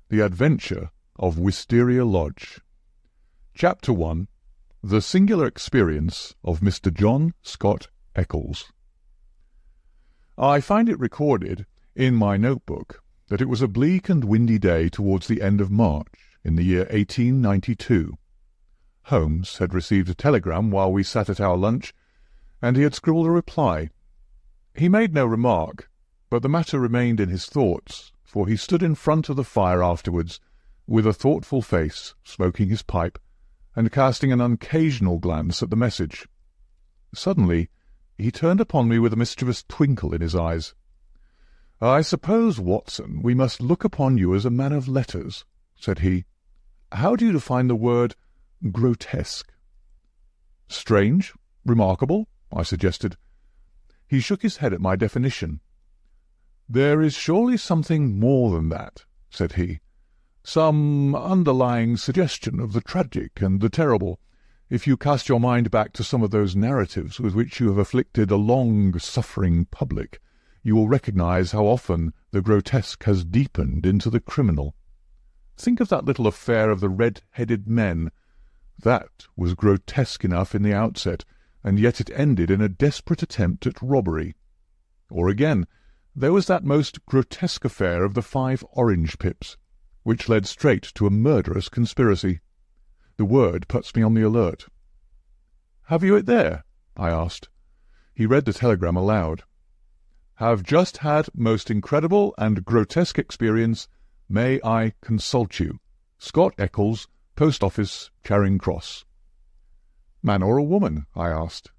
The Adventure of Wisteria Lodge. Chapter 1. The Singular Experience of Mr. John Scott Eccles. I find it recorded in my notebook that it was a bleak and windy day towards the end of March in the year 1892. Holmes had received a telegram while we sat at our lunch, and he had scribbled a reply. He made no remark, but the matter remained in his thoughts, for he stood in front of the fire afterwards, with a thoughtful face, smoking his pipe, and casting an occasional glance at the message. Suddenly he turned upon me with a mischievous twinkle in his eyes. "I suppose, Watson, we must look upon you as a man of letters," said he. "How do you define the word grotesque?" "Strange, remarkable," I suggested. He shook his head at my definition. "There is surely something more than that," said he. "Some underlying suggestion of the tragic and the terrible. If you cast your mind back to some of those narratives with which you have afflicted a long-suffering public, you will recognize how often the grotesque has deepened into the criminal. Think of that little affair of the red-headed men. That was grotesque enough in the outset, and yet it ended in a desperate attempt at robbery. Or again, there was that most grotesque affair of the 5 orange pips, which led straight to a murderous conspiracy. The word puts me on the alert." "Have you it there?" I asked. He read the telegram aloud. "Have just had most incredible and grotesque experience. May I consult you? Scott Eccles, Post Office, Charing Cross." "Man or a woman?" I asked.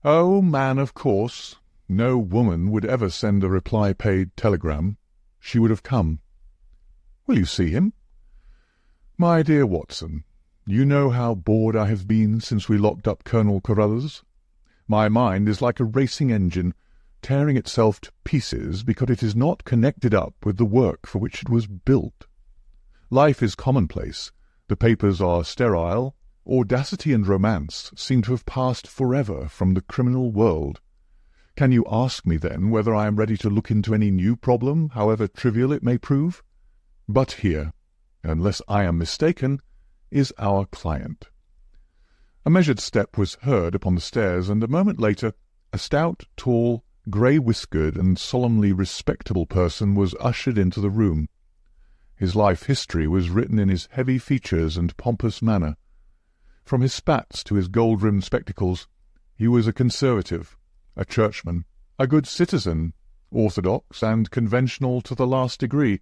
"Oh, man, of course. No woman would ever send a reply-paid telegram. She would have come." "Will you see him?" "My dear Watson, you know how bored I have been since we locked up Colonel Carruthers. My mind is like a racing engine, tearing itself to pieces because it is not connected up with the work for which it was built. Life is commonplace, the papers are sterile, audacity and romance seem to have passed forever from the criminal world. Can you ask me, then, whether I am ready to look into any new problem, however trivial it may prove? But here, unless I am mistaken, is our client." A measured step was heard upon the stairs, and a moment later a stout, tall, grey-whiskered and solemnly respectable person was ushered into the room. His life history was written in his heavy features and pompous manner. From his spats to his gold-rimmed spectacles, he was a conservative, a churchman, a good citizen, orthodox and conventional to the last degree.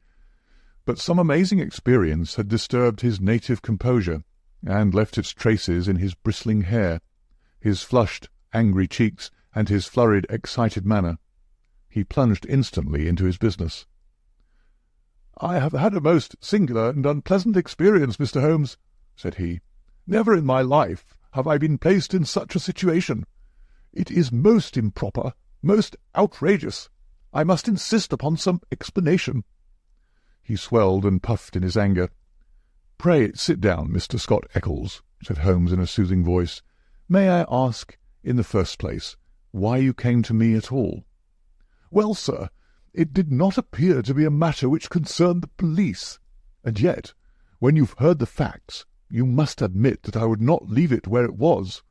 But some amazing experience had disturbed his native composure, and left its traces in his bristling hair, his flushed, angry cheeks, and his flurried, excited manner. He plunged instantly into his business. "I have had a most singular and unpleasant experience, Mr. Holmes," said he. "Never in my life have I been placed in such a situation. It is most improper, most outrageous. I must insist upon some explanation." He swelled and puffed in his anger. "Pray sit down, Mr. Scott Eccles," said Holmes in a soothing voice. "May I ask, in the first place, why you came to me at all?" "Well, sir, it did not appear to be a matter which concerned the police. And yet, when you've heard the facts, you must admit that I would not leave it where it was.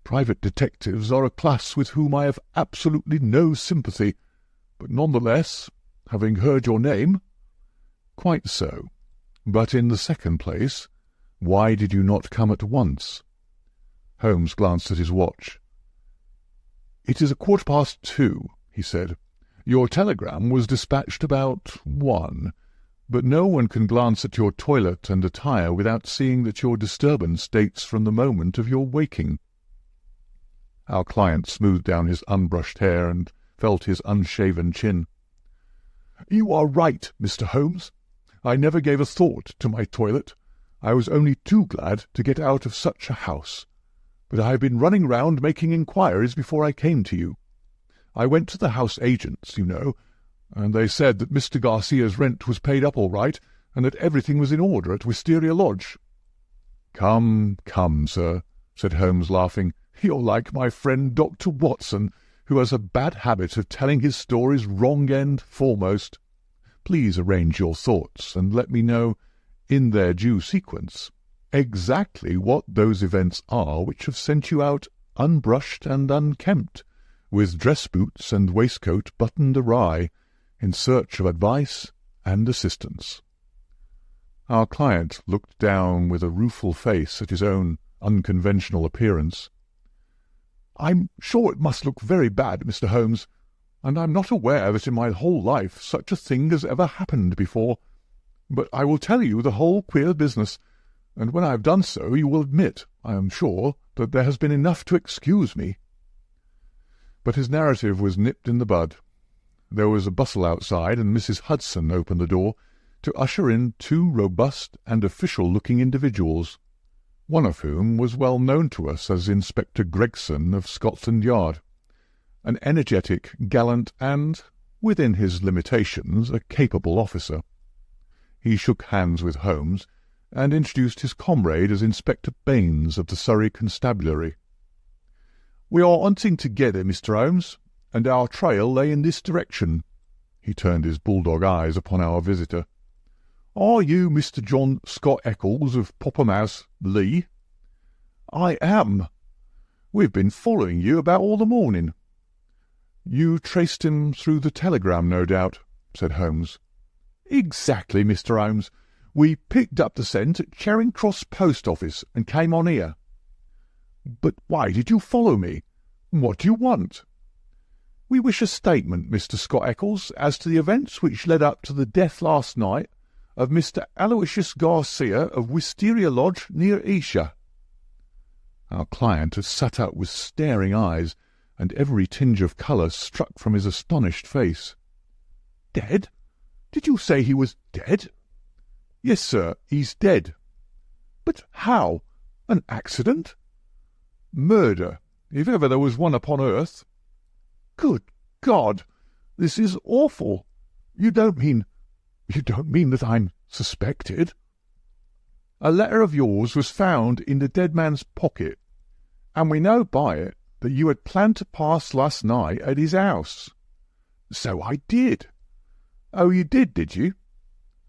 Private detectives are a class with whom I have absolutely no sympathy, but none the less, having heard your name—" "Quite so. But in the second place, why did you not come at once?" Holmes glanced at his watch. "It is 2:15, he said. "Your telegram was dispatched about 1, but no one can glance at your toilet and attire without seeing that your disturbance dates from the moment of your waking." Our client smoothed down his unbrushed hair and felt his unshaven chin. "You are right, Mr. Holmes. I never gave a thought to my toilet. I was only too glad to get out of such a house. But I have been running round making inquiries before I came to you. I went to the house agents, you know, and they said that Mr. Garcia's rent was paid up all right, and that everything was in order at Wisteria Lodge." "Come, come, sir," said Holmes, laughing. "You're like my friend Dr. Watson, who has a bad habit of telling his stories wrong end foremost. please arrange your thoughts and let me know, in their due sequence, exactly what those events are which have sent you out unbrushed and unkempt, with dress boots and waistcoat buttoned awry, in search of advice and assistance." Our client looked down with a rueful face at his own unconventional appearance. "I'm sure it must look very bad, Mr. Holmes, and I'm not aware that in my whole life such a thing has ever happened before. But I will tell you the whole queer business, and when I have done so you will admit, I am sure, that there has been enough to excuse me." But his narrative was nipped in the bud. There was a bustle outside, and Mrs. Hudson opened the door to usher in two robust and official-looking individuals, one of whom was well known to us as Inspector Gregson of Scotland Yard, an energetic, gallant, and, within his limitations, a capable officer. He shook hands with Holmes, and introduced his comrade as Inspector Baines of the Surrey Constabulary. "We are hunting together, Mr. Holmes, and our trail lay in this direction." He turned his bulldog eyes upon our visitor. "Are you Mr. John Scott Eccles of Popham House, Lee?" "I am. We've been following you about all the morning." "You traced him through the telegram, no doubt," said Holmes. "Exactly, Mr. Holmes. We picked up the scent at Charing Cross Post Office and came on here." "But why did you follow me? What do you want?" "We wish a statement, Mr. Scott Eccles, as to the events which led up to the death last night of Mr. Aloysius Garcia of Wisteria Lodge near Esher." Our client had sat up with staring eyes, and every tinge of colour struck from his astonished face. "Dead? Did you say he was dead?" "Yes, sir, he's dead." "But how? An accident?" "Murder, if ever there was one upon earth." "Good God! This is awful. You don't mean that I'm suspected?" "A letter of yours was found in the dead man's pocket, and we know by it that you had planned to pass last night at his house." "So I did." "Oh, you did you?"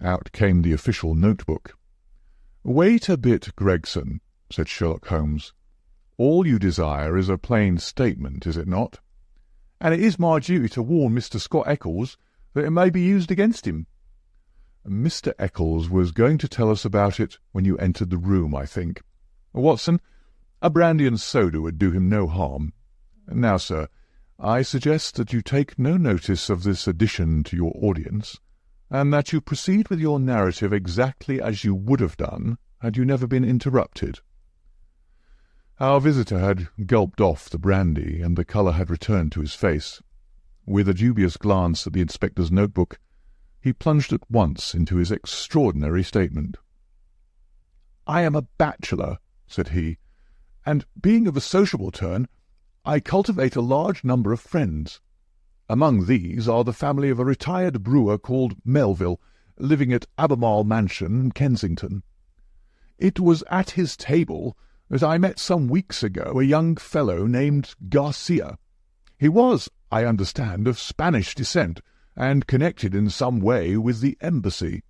Out came the official notebook. "Wait a bit, Gregson," said Sherlock Holmes. "All you desire is a plain statement, is it not?" "And it is my duty to warn Mr. Scott Eccles that it may be used against him." "Mr. Eccles was going to tell us about it when you entered the room, I think. Watson, a brandy and soda would do him no harm. Now, sir, I suggest that you take no notice of this addition to your audience, and that you proceed with your narrative exactly as you would have done had you never been interrupted." Our visitor had gulped off the brandy, and the colour had returned to his face. With a dubious glance at the inspector's notebook, he plunged at once into his extraordinary statement. "I am a bachelor," said he, "and, being of a sociable turn, I cultivate a large number of friends. Among these are the family of a retired brewer called Melville, living at Albemarle Mansion, Kensington. It was at his table that I met some weeks ago a young fellow named Garcia. He was, I understand, of Spanish descent, and connected in some way with the embassy.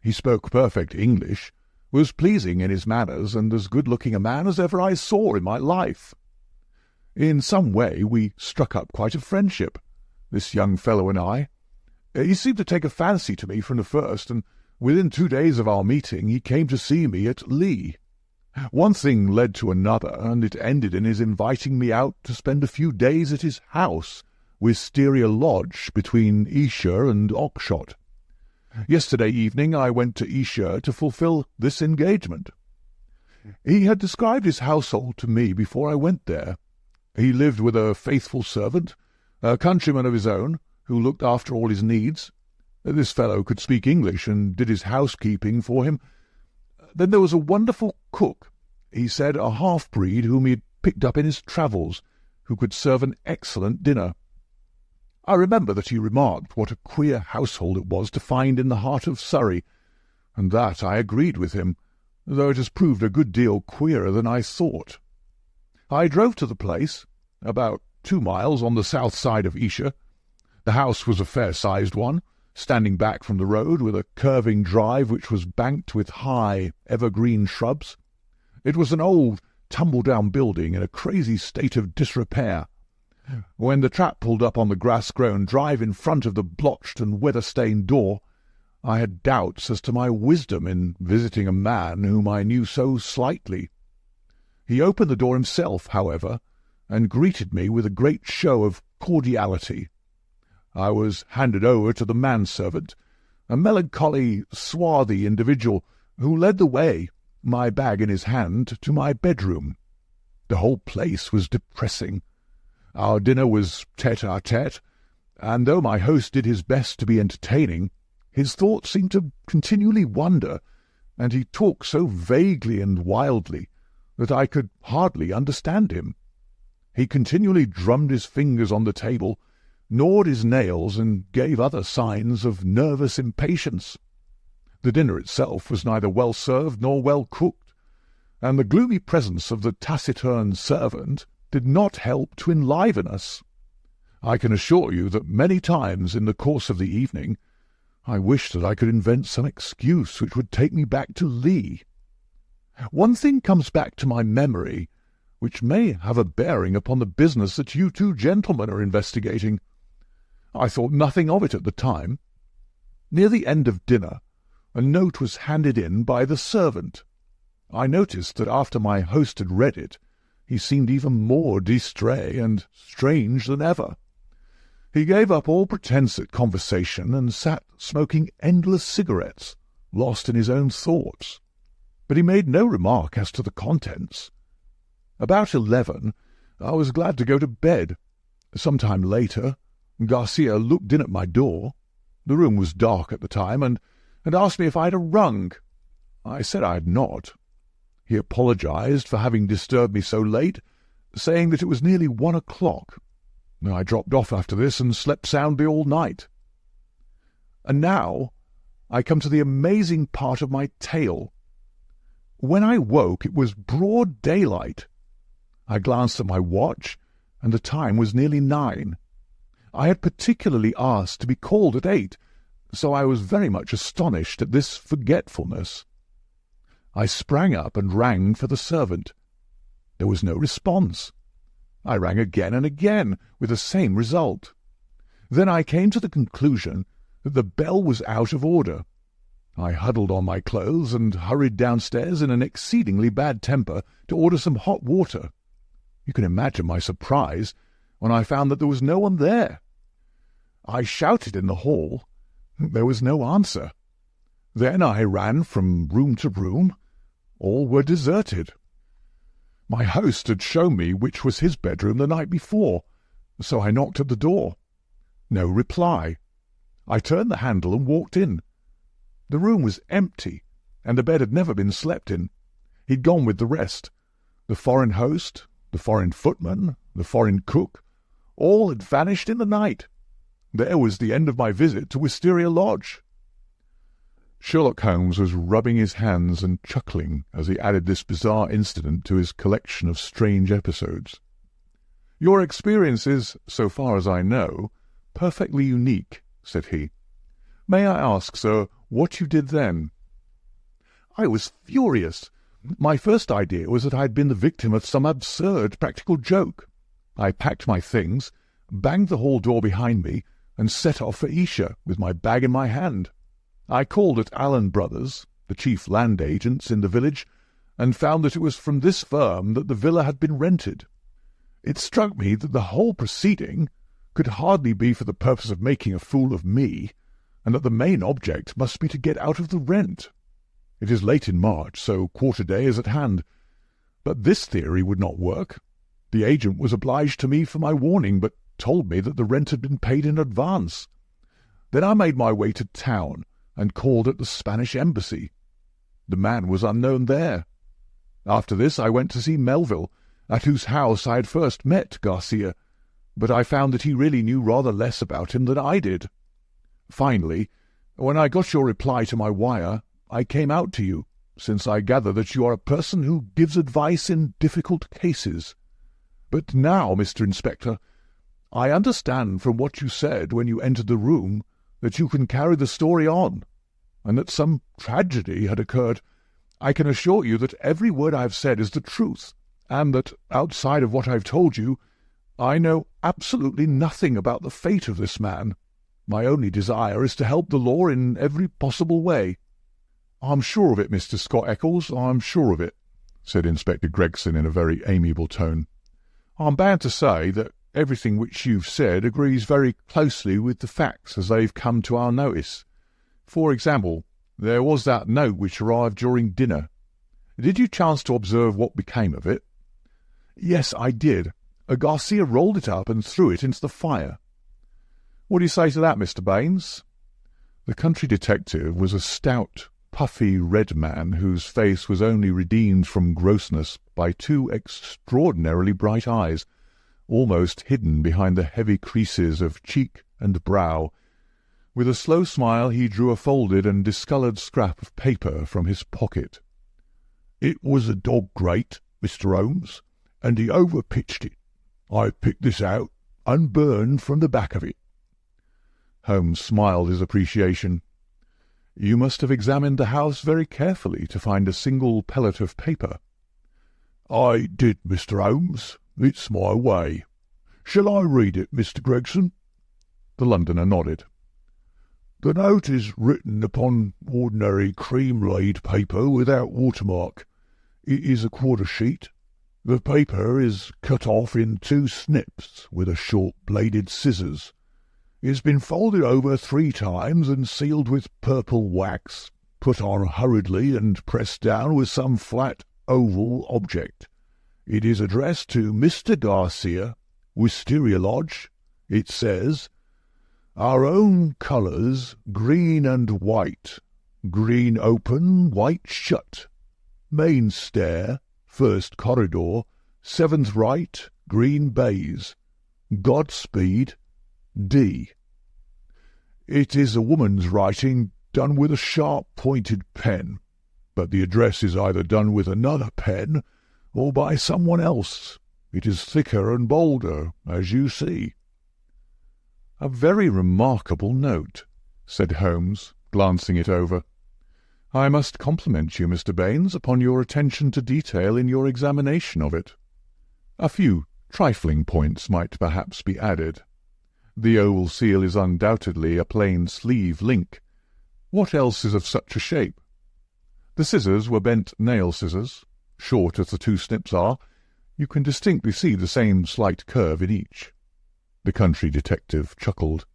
He spoke perfect English, was pleasing in his manners, and as good-looking a man as ever I saw in my life. In some way we struck up quite a friendship, this young fellow and I. He seemed to take a fancy to me from the first, and within 2 days of our meeting he came to see me at Lee. One thing led to another, and it ended in his inviting me out to spend a few days at his house, Wisteria Lodge, between Esher and Oxshott. Yesterday evening I went to Esher to fulfil this engagement. He had described his household to me before I went there. He lived with a faithful servant, a countryman of his own, who looked after all his needs. This fellow could speak English and did his housekeeping for him. Then there was a wonderful cook, he said, a half-breed whom he had picked up in his travels, who could serve an excellent dinner. I remember that he remarked what a queer household it was to find in the heart of Surrey, and that I agreed with him, though it has proved a good deal queerer than I thought. I drove to the place, about 2 miles on the south side of Esher. The house was a fair-sized one, standing back from the road with a curving drive which was banked with high, evergreen shrubs. It was an old, tumble-down building in a crazy state of disrepair. When the trap pulled up on the grass-grown drive in front of the blotched and weather-stained door, I had doubts as to my wisdom in visiting a man whom I knew so slightly. He opened the door himself, however, and greeted me with a great show of cordiality. I was handed over to the manservant, a melancholy, swarthy individual, who led the way, my bag in his hand, to my bedroom. The whole place was depressing. Our dinner was tete-a-tete, and though my host did his best to be entertaining, his thoughts seemed to continually wander, and he talked so vaguely and wildly that I could hardly understand him. He continually drummed his fingers on the table, gnawed his nails, and gave other signs of nervous impatience. The dinner itself was neither well served nor well cooked, and the gloomy presence of the taciturn servant did not help to enliven us. I can assure you that many times in the course of the evening I wished that I could invent some excuse which would take me back to Lee. One thing comes back to my memory, which may have a bearing upon the business that you two gentlemen are investigating. I thought nothing of it at the time. Near the end of dinner, a note was handed in by the servant. I noticed that after my host had read it, he seemed even more distrait and strange than ever. He gave up all pretence at conversation and sat smoking endless cigarettes, lost in his own thoughts. But he made no remark as to the contents. About 11, I was glad to go to bed. Some time later, Garcia looked in at my door. The room was dark at the time, and asked me if I had rung. I said I had not. He apologized for having disturbed me so late, saying that it was nearly 1 o'clock. I dropped off after this and slept soundly all night. And now I come to the amazing part of my tale. When I woke, it was broad daylight. I glanced at my watch, and the time was nearly 9. I had particularly asked to be called at 8, so I was very much astonished at this forgetfulness. I sprang up and rang for the servant. There was no response. I rang again and again, with the same result. Then I came to the conclusion that the bell was out of order. I huddled on my clothes and hurried downstairs in an exceedingly bad temper to order some hot water. You can imagine my surprise when I found that there was no one there. I shouted in the hall. There was no answer. Then I ran from room to room. All were deserted. My host had shown me which was his bedroom the night before, so I knocked at the door. No reply. I turned the handle and walked in. The room was empty, and the bed had never been slept in. He'd gone with the rest. The foreign host, the foreign footman, the foreign cook, all had vanished in the night. There was the end of my visit to Wisteria Lodge. Sherlock Holmes was rubbing his hands and chuckling as he added this bizarre incident to his collection of strange episodes. "Your experience is, so far as I know, perfectly unique," said he. "May I ask, sir, what you did then?" I was furious. My first idea was that I had been the victim of some absurd practical joke. I packed my things, banged the hall door behind me, and set off for Esher with my bag in my hand. I called at Allen Brothers, the chief land agents in the village, and found that it was from this firm that the villa had been rented. It struck me that the whole proceeding could hardly be for the purpose of making a fool of me, and that the main object must be to get out of the rent. It is late in March, so quarter day is at hand. But this theory would not work. The agent was obliged to me for my warning, but told me that the rent had been paid in advance. Then I made my way to town, and called at the Spanish embassy. The man was unknown there. After this I went to see Melville, at whose house I had first met Garcia, but I found that he really knew rather less about him than I did. Finally, when I got your reply to my wire, I came out to you, since I gather that you are a person who gives advice in difficult cases. But now, Mr. Inspector, I understand from what you said when you entered the room that you can carry the story on, and that some tragedy had occurred. I can assure you that every word I have said is the truth, and that, outside of what I have told you, I know absolutely nothing about the fate of this man. My only desire is to help the law in every possible way." "I'm sure of it, Mr. Scott Eccles, I'm sure of it," said Inspector Gregson in a very amiable tone. "I'm bound to say that everything which you've said agrees very closely with the facts as they've come to our notice. For example, there was that note which arrived during dinner. Did you chance to observe what became of it?" "Yes, I did. Garcia rolled it up and threw it into the fire." "What do you say to that, Mr. Baines?" The country detective was a stout, puffy red man whose face was only redeemed from grossness by two extraordinarily bright eyes, almost hidden behind the heavy creases of cheek and brow. With a slow smile he drew a folded and discoloured scrap of paper from his pocket. "It was a dog grate, Mr. Holmes, and he overpitched it. I picked this out, unburned from the back of it." Holmes smiled his appreciation. "You must have examined the house very carefully to find a single pellet of paper." "I did, Mr. Holmes. It's my way. Shall I read it, Mr. Gregson?" The Londoner nodded. "The note is written upon ordinary cream-laid paper without watermark. It is a quarter sheet. The paper is cut off in 2 snips with a short bladed scissors. It has been folded over 3 times and sealed with purple wax, put on hurriedly and pressed down with some flat oval object. It is addressed to Mr. Garcia, Wisteria Lodge. It says, 'Our own colours, green and white. Green open, white shut. Main stair, first corridor, 7th right, green baize. Godspeed, D.' It is a woman's writing done with a sharp-pointed pen, but the address is either done with another pen or by someone else. It is thicker and bolder, as you see." "A very remarkable note," said Holmes, glancing it over. "I must compliment you, Mr. Baines, upon your attention to detail in your examination of it. A few trifling points might perhaps be added. The oval seal is undoubtedly a plain sleeve link. What else is of such a shape? The scissors were bent nail scissors. Short as the 2 snips are, you can distinctly see the same slight curve in each." The country detective chuckled.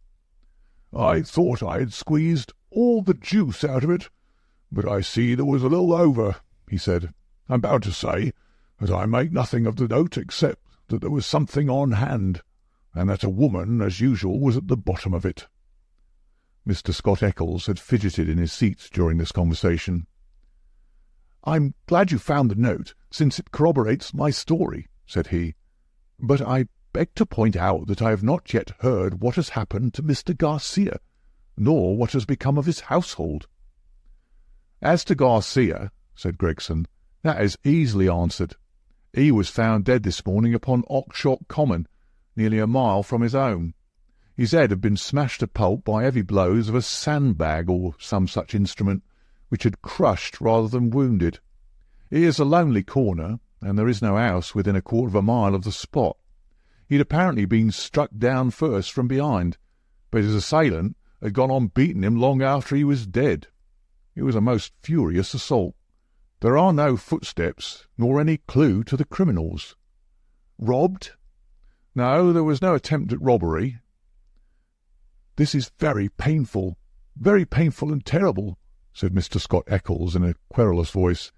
"I thought I had squeezed all the juice out of it, but I see there was a little over," he said. "I'm bound to say that I make nothing of the note except that there was something on hand, and that a woman, as usual, was at the bottom of it." Mr. Scott Eccles had fidgeted in his seat during this conversation. "I'm glad you found the note, since it corroborates my story," said he. "But I beg to point out that I have not yet heard what has happened to Mr. Garcia, nor what has become of his household." "As to Garcia," said Gregson, "that is easily answered. He was found dead this morning upon Oxshott Common, nearly a mile from his home. His head had been smashed to pulp by heavy blows of a sandbag or some such instrument, which had crushed rather than wounded. It is a lonely corner, and there is no house within a quarter of a mile of the spot. He had apparently been struck down first from behind, but his assailant had gone on beating him long after he was dead. It was a most furious assault. There are no footsteps, nor any clue to the criminals." "Robbed?" "No, there was no attempt at robbery." "This is very painful and terrible," said Mr. Scott Eccles in a querulous voice.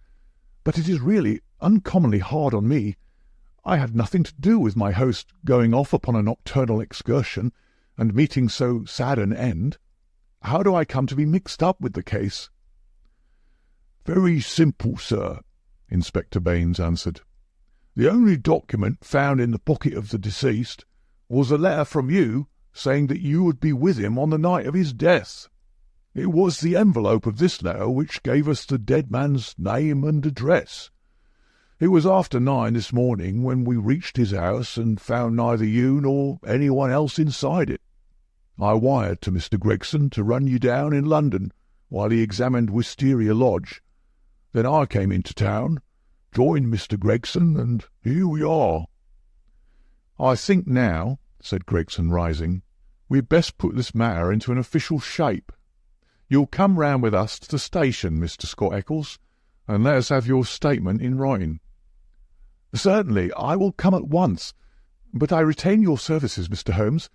"But it is really uncommonly hard on me. I had nothing to do with my host going off upon a nocturnal excursion and meeting so sad an end. How do I come to be mixed up with the case?" "Very simple, sir," Inspector Baines answered. "The only document found in the pocket of the deceased was a letter from you saying that you would be with him on the night of his death. It was the envelope of this letter which gave us the dead man's name and address. It was after 9 this morning when we reached his house and found neither you nor anyone else inside it. I wired to Mr. Gregson to run you down in London while he examined Wisteria Lodge. Then I came into town, joined Mr. Gregson, and here we are." "I think now," said Gregson, rising, "we'd best put this matter into an official shape. You'll come round with us to the station, Mr. Scott Eccles, and let us have your statement in writing." "Certainly, I will come at once. But I retain your services, Mr. Holmes.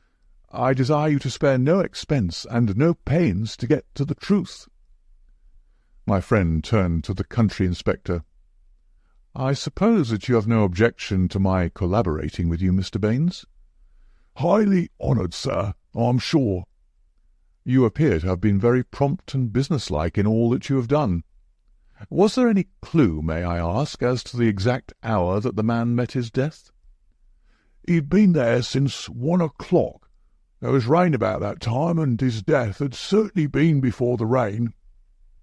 I desire you to spare no expense and no pains to get to the truth." My friend turned to the country inspector. "I suppose that you have no objection to my collaborating with you, Mr. Baines?" "Highly honoured, sir, I'm sure." "You appear to have been very prompt and businesslike in all that you have done. Was there any clue, may I ask, as to the exact hour that the man met his death?" "He'd been there since 1 o'clock. There was rain about that time, and his death had certainly been before the rain."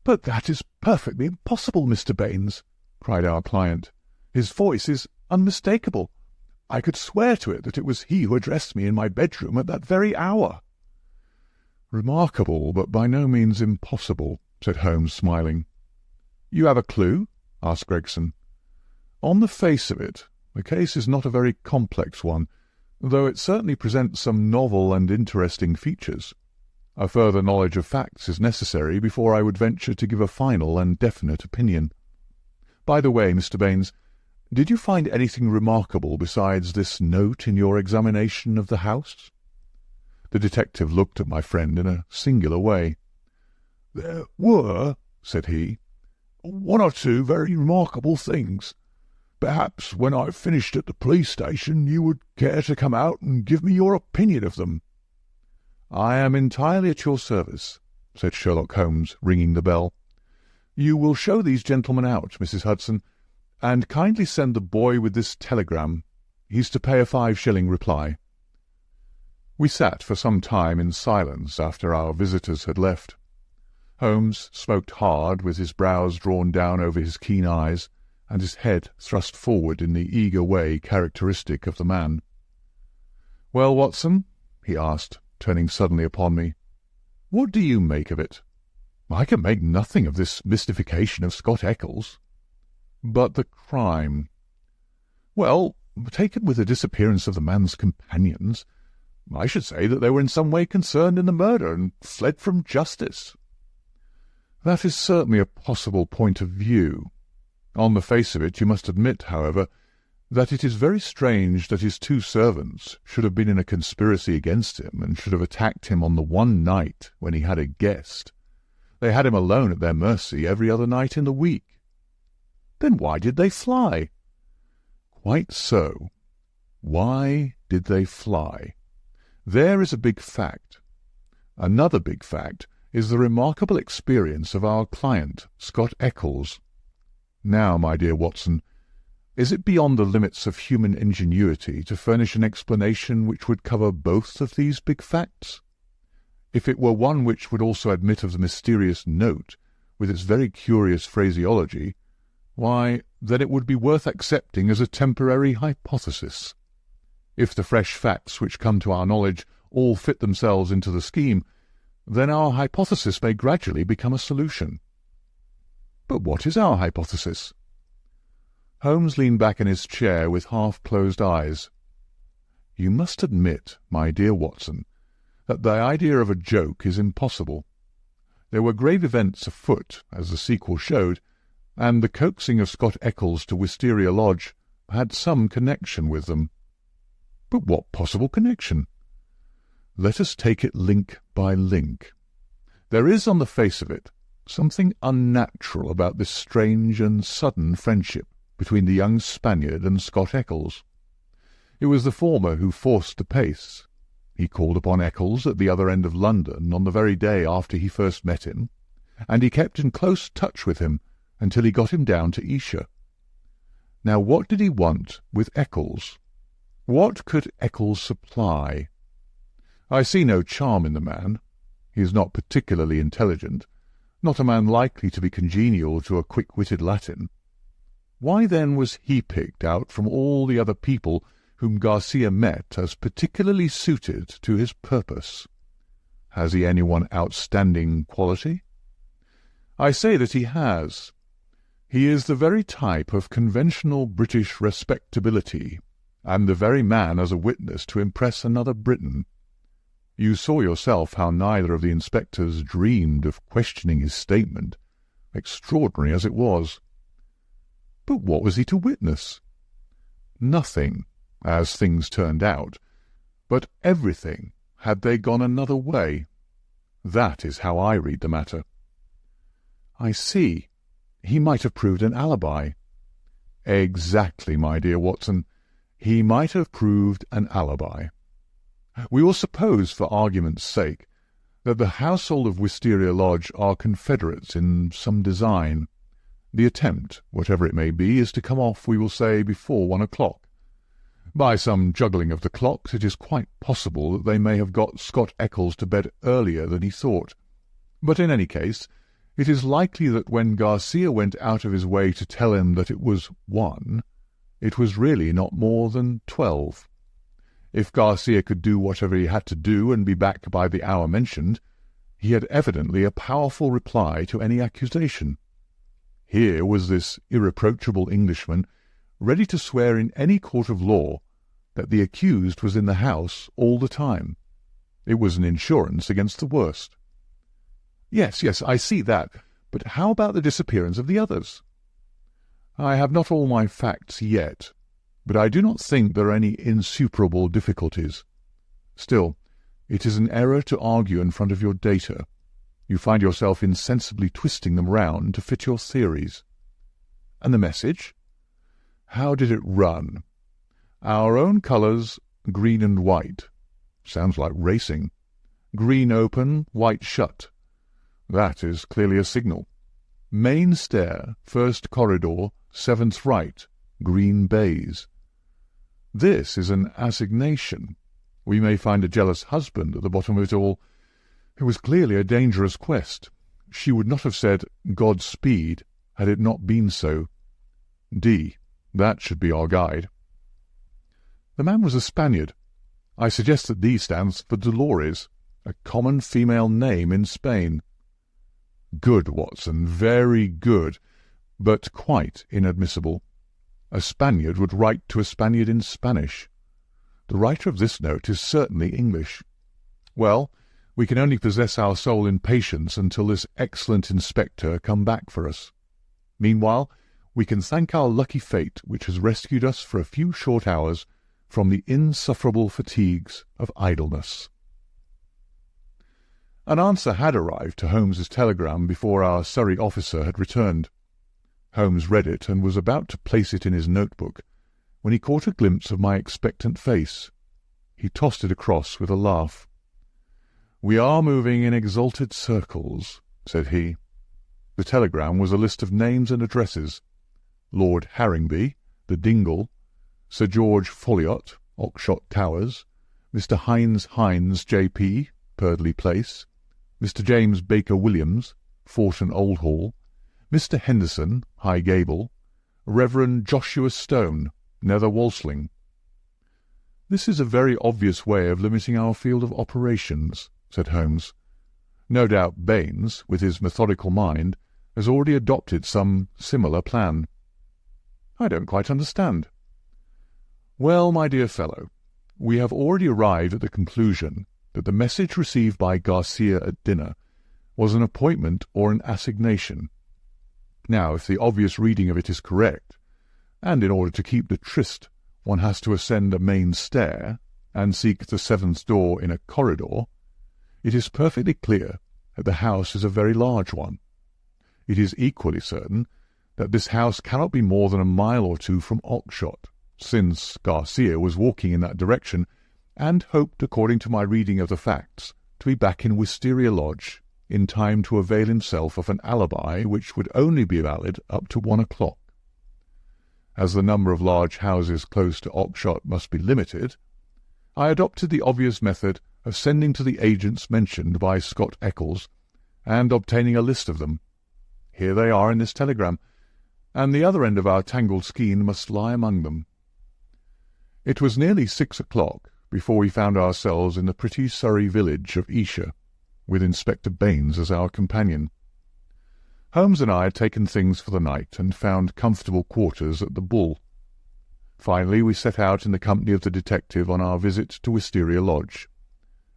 "But that is perfectly impossible, Mr. Baines," cried our client. "His voice is unmistakable. I could swear to it that it was he who addressed me in my bedroom at that very hour." "Remarkable, but by no means impossible," said Holmes, smiling. "You have a clue?" asked Gregson. "On the face of it, the case is not a very complex one, though it certainly presents some novel and interesting features. A further knowledge of facts is necessary before I would venture to give a final and definite opinion. By the way, Mr. Baines, did you find anything remarkable besides this note in your examination of the house?" The detective looked at my friend in a singular way. "There were," said he, "one or two very remarkable things. Perhaps when I've finished at the police station you would care to come out and give me your opinion of them." "I am entirely at your service," said Sherlock Holmes, ringing the bell. "You will show these gentlemen out, Mrs. Hudson, and kindly send the boy with this telegram. He's to pay a 5-shilling reply." We sat for some time in silence after our visitors had left. Holmes smoked hard, with his brows drawn down over his keen eyes, and his head thrust forward in the eager way characteristic of the man. "Well, Watson," he asked, turning suddenly upon me, "what do you make of it?" "I can make nothing of this mystification of Scott Eccles." "But the crime?" "Well, taken with the disappearance of the man's companions, I should say that they were in some way concerned in the murder and fled from justice." "That is certainly a possible point of view. On the face of it, you must admit, however, that it is very strange that his 2 servants should have been in a conspiracy against him and should have attacked him on the one night when he had a guest. They had him alone at their mercy every other night in the week." "Then why did they fly?" "Quite so. Why did they fly? There is a big fact. Another big fact is the remarkable experience of our client, Scott Eccles. Now, my dear Watson, is it beyond the limits of human ingenuity to furnish an explanation which would cover both of these big facts? If it were one which would also admit of the mysterious note, with its very curious phraseology, why, then it would be worth accepting as a temporary hypothesis. If the fresh facts which come to our knowledge all fit themselves into the scheme, then our hypothesis may gradually become a solution." "But what is our hypothesis?" Holmes leaned back in his chair with half-closed eyes. "You must admit, my dear Watson, that the idea of a joke is impossible. There were grave events afoot, as the sequel showed, and the coaxing of Scott Eccles to Wisteria Lodge had some connection with them." "But what possible connection?" "Let us take it link by link. There is, on the face of it, something unnatural about this strange and sudden friendship between the young Spaniard and Scott Eccles. It was the former who forced the pace. He called upon Eccles at the other end of London on the very day after he first met him, and he kept in close touch with him until he got him down to Esher. Now, what did he want with Eccles? What could Eccles supply? I see no charm in the man. He is not particularly intelligent, not a man likely to be congenial to a quick-witted Latin. Why then was he picked out from all the other people whom Garcia met as particularly suited to his purpose? Has he any one outstanding quality? I say that he has. He is the very type of conventional British respectability, and the very man as a witness to impress another Briton. You saw yourself how neither of the inspectors dreamed of questioning his statement, extraordinary as it was. But what was he to witness? Nothing, as things turned out, but everything, had they gone another way. That is how I read the matter. I see. He might have proved an alibi. Exactly, my dear Watson. He might have proved an alibi. We will suppose, for argument's sake, that the household of Wisteria Lodge are confederates in some design. The attempt, whatever it may be, is to come off, we will say, before 1 o'clock. By some juggling of the clocks, it is quite possible that they may have got Scott Eccles to bed earlier than he thought. But in any case, it is likely that when Garcia went out of his way to tell him that it was 1, it was really not more than 12. If Garcia could do whatever he had to do and be back by the hour mentioned, he had evidently a powerful reply to any accusation. Here was this irreproachable Englishman ready to swear in any court of law that the accused was in the house all the time. It was an insurance against the worst. Yes, I see that, but how about the disappearance of the others? I have not all my facts yet, but I do not think there are any insuperable difficulties. Still, it is an error to argue in front of your data. You find yourself insensibly twisting them round to fit your theories. And the message? How did it run? Our own colours, green and white. Sounds like racing. Green open, white shut. That is clearly a signal. Main stair, first corridor, 7th right, green baize. This is an assignation. We may find a jealous husband at the bottom of it all. It was clearly a dangerous quest. She would not have said Godspeed had it not been so. D. That should be our guide. The man was a Spaniard. I suggest that D stands for Dolores, a common female name in Spain. Good, Watson, very good, but quite inadmissible. A Spaniard would write to a Spaniard in Spanish. The writer of this note is certainly English. Well, we can only possess our soul in patience until this excellent inspector come back for us. Meanwhile, we can thank our lucky fate which has rescued us for a few short hours from the insufferable fatigues of idleness. An answer had arrived to Holmes's telegram before our Surrey officer had returned. Holmes read it and was about to place it in his notebook when he caught a glimpse of my expectant face. He tossed it across with a laugh. "We are moving in exalted circles," said he. The telegram was a list of names and addresses. Lord Harringby, the Dingle, Sir George Folliot, Oxshott Towers, Mr. Hines, J.P., Purdley Place, Mr. James Baker Williams, Forton Old Hall, Mr. Henderson, High Gable, Reverend Joshua Stone, Nether Walsling. "This is a very obvious way of limiting our field of operations," said Holmes. "No doubt Baines, with his methodical mind, has already adopted some similar plan." "I don't quite understand." "Well, my dear fellow, we have already arrived at the conclusion that the message received by Garcia at dinner was an appointment or an assignation. Now, if the obvious reading of it is correct, and in order to keep the tryst one has to ascend a main stair and seek the 7th door in a corridor, it is perfectly clear that the house is a very large one. It is equally certain that this house cannot be more than a mile or two from Oxshott, since Garcia was walking in that direction and hoped, according to my reading of the facts, to be back in Wisteria Lodge in time to avail himself of an alibi which would only be valid up to 1 o'clock. As the number of large houses close to Oxshott must be limited, I adopted the obvious method of sending to the agents mentioned by Scott Eccles and obtaining a list of them. Here they are in this telegram, and the other end of our tangled skein must lie among them. It was nearly 6 o'clock before we found ourselves in the pretty Surrey village of Esher, with Inspector Baines as our companion. Holmes and I had taken things for the night and found comfortable quarters at the Bull. Finally, we set out in the company of the detective on our visit to Wisteria Lodge.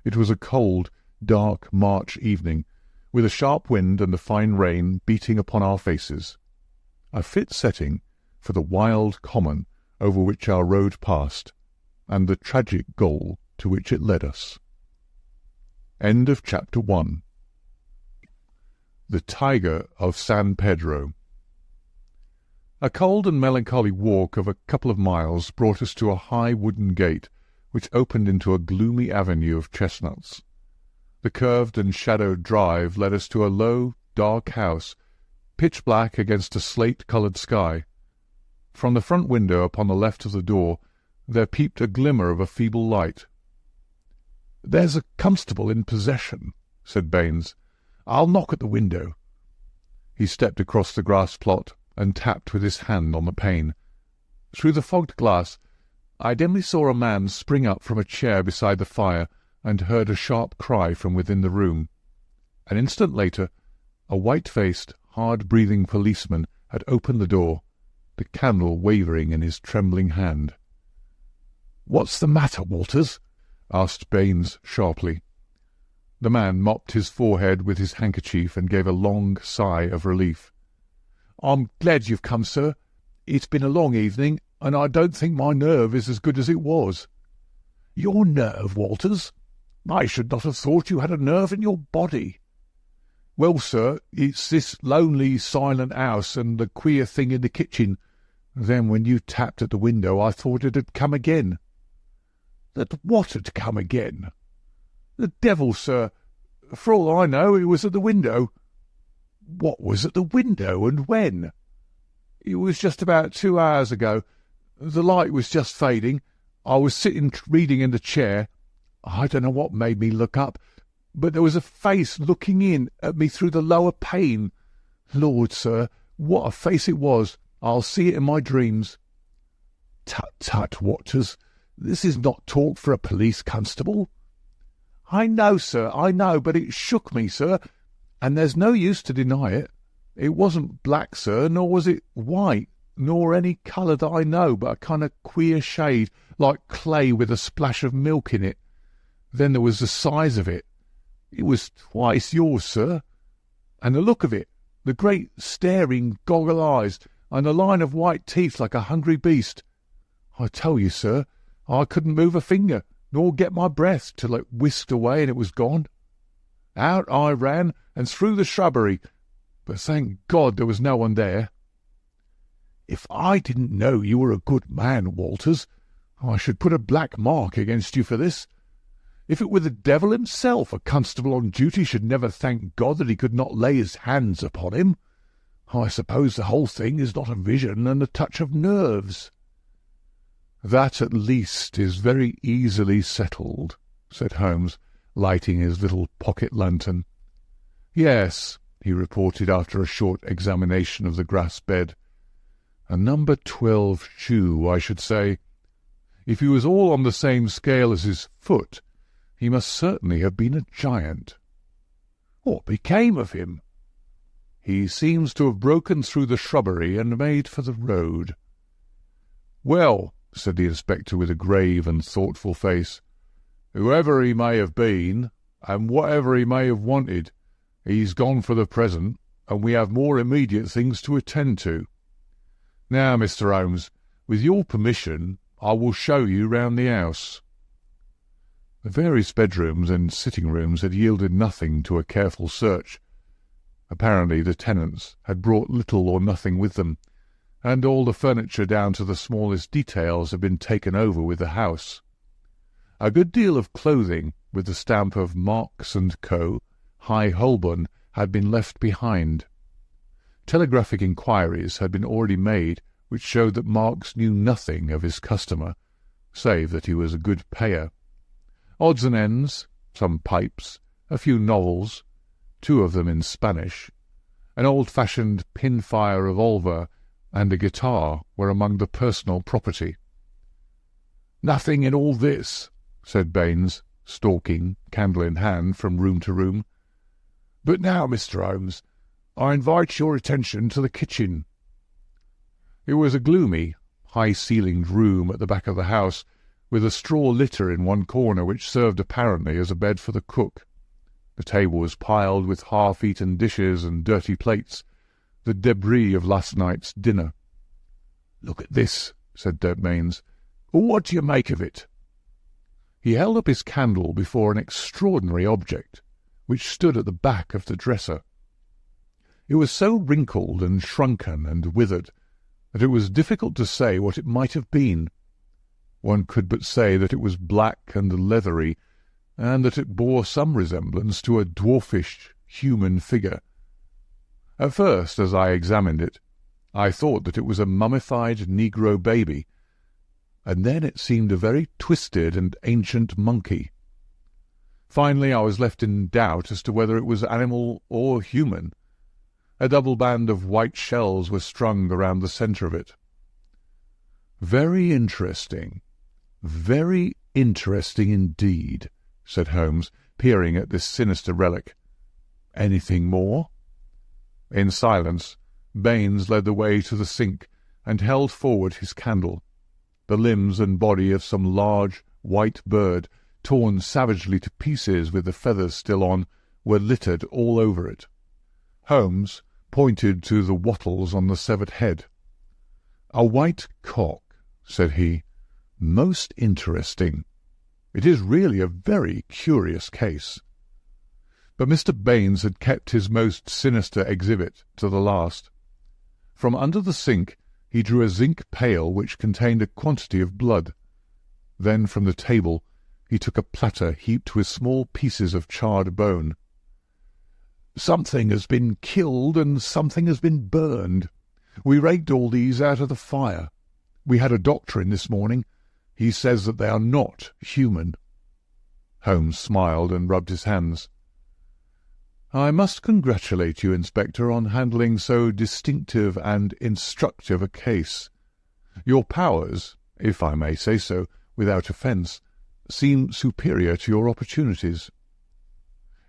It was a cold, dark March evening, with a sharp wind and the fine rain beating upon our faces. A fit setting for the wild common over which our road passed, and the tragic goal to which it led us. End of Chapter 1. The Tiger of San Pedro. A cold and melancholy walk of a couple of miles brought us to a high wooden gate which opened into a gloomy avenue of chestnuts. The curved and shadowed drive led us to a low, dark house, pitch black against a slate-coloured sky. From the front window upon the left of the door there peeped a glimmer of a feeble light. "There's a constable in possession," said Baines. "I'll knock at the window." He stepped across the grass plot and tapped with his hand on the pane. Through the fogged glass I dimly saw a man spring up from a chair beside the fire and heard a sharp cry from within the room. An instant later a white-faced, hard-breathing policeman had opened the door, the candle wavering in his trembling hand. "What's the matter, Walters?" asked Baines sharply. The man mopped his forehead with his handkerchief and gave a long sigh of relief. "I'm glad you've come, sir. It's been a long evening, and I don't think my nerve is as good as it was." "Your nerve, Walters? I should not have thought you had a nerve in your body." "Well, sir, it's this lonely, silent house and the queer thing in the kitchen. Then when you tapped at the window I thought it had come again." "That what had come again?" "The devil, sir. For all I know, it was at the window." "What was at the window, and when?" "It was just about 2 hours ago. The light was just fading. I was sitting reading in the chair. I don't know what made me look up, but there was a face looking in at me through the lower pane. Lord, sir, what a face it was! I'll see it in my dreams." "Tut, tut, Walters. This is not talk for a police constable." "I know, sir, I know, but it shook me, sir, and there's no use to deny it. It wasn't black, sir, nor was it white, nor any colour that I know, but a kind of queer shade, like clay with a splash of milk in it. Then there was the size of it. It was twice yours, sir. And the look of it, the great staring goggle eyes, and a line of white teeth like a hungry beast. I tell you, sir, I couldn't move a finger, nor get my breath, till it whisked away and it was gone. Out I ran, and through the shrubbery, but thank God there was no one there." "If I didn't know you were a good man, Walters, I should put a black mark against you for this. If it were the devil himself, a constable on duty should never thank God that he could not lay his hands upon him. I suppose the whole thing is not a vision and a touch of nerves." "That at least is very easily settled," said Holmes, lighting his little pocket lantern. "Yes," he reported after a short examination of the grass bed. "A number 12 shoe, I should say. If he was all on the same scale as his foot, he must certainly have been a giant." "What became of him?" "He seems to have broken through the shrubbery and made for the road." "Well," said the inspector with a grave and thoughtful face, "whoever he may have been, and whatever he may have wanted, he's gone for the present, and we have more immediate things to attend to. Now, Mr. Holmes, with your permission, I will show you round the house." The various bedrooms and sitting-rooms had yielded nothing to a careful search. Apparently the tenants had brought little or nothing with them, and all the furniture down to the smallest details had been taken over with the house. A good deal of clothing, with the stamp of Marks & Co., High Holborn, had been left behind. Telegraphic inquiries had been already made which showed that Marks knew nothing of his customer, save that he was a good payer. Odds and ends, some pipes, a few novels, 2 of them in Spanish, an old-fashioned pin-fire revolver, and a guitar were among the personal property. "Nothing in all this," said Baines, stalking, candle in hand, from room to room. But now, Mr. Holmes, I invite your attention to the kitchen." It was a gloomy, high-ceilinged room at the back of the house, with a straw litter in one corner which served apparently as a bed for the cook. The table was piled with half-eaten dishes and dirty plates, the debris of last night's dinner. "Look at this," said Baines. "What do you make of it?" He held up his candle before an extraordinary object, which stood at the back of the dresser. It was so wrinkled and shrunken and withered that it was difficult to say what it might have been. One could but say that it was black and leathery, and that it bore some resemblance to a dwarfish human figure. At first, as I examined it, I thought that it was a mummified negro baby, and then it seemed a very twisted and ancient monkey. Finally, I was left in doubt as to whether it was animal or human. A double band of white shells were strung around the centre of it. "Very interesting, very interesting indeed," said Holmes, peering at this sinister relic. "Anything more?" In silence, Baines led the way to the sink and held forward his candle. The limbs and body of some large white bird, torn savagely to pieces with the feathers still on, were littered all over it. Holmes pointed to the wattles on the severed head. "A white cock," said he. "Most interesting. It is really a very curious case." But Mr. Baines had kept his most sinister exhibit to the last. From under the sink he drew a zinc pail which contained a quantity of blood. Then from the table he took a platter heaped with small pieces of charred bone. "Something has been killed and something has been burned. We raked all these out of the fire. We had a doctor in this morning. He says that they are not human." Holmes smiled and rubbed his hands. "I must congratulate you, Inspector, on handling so distinctive and instructive a case. Your powers, if I may say so, without offence, seem superior to your opportunities."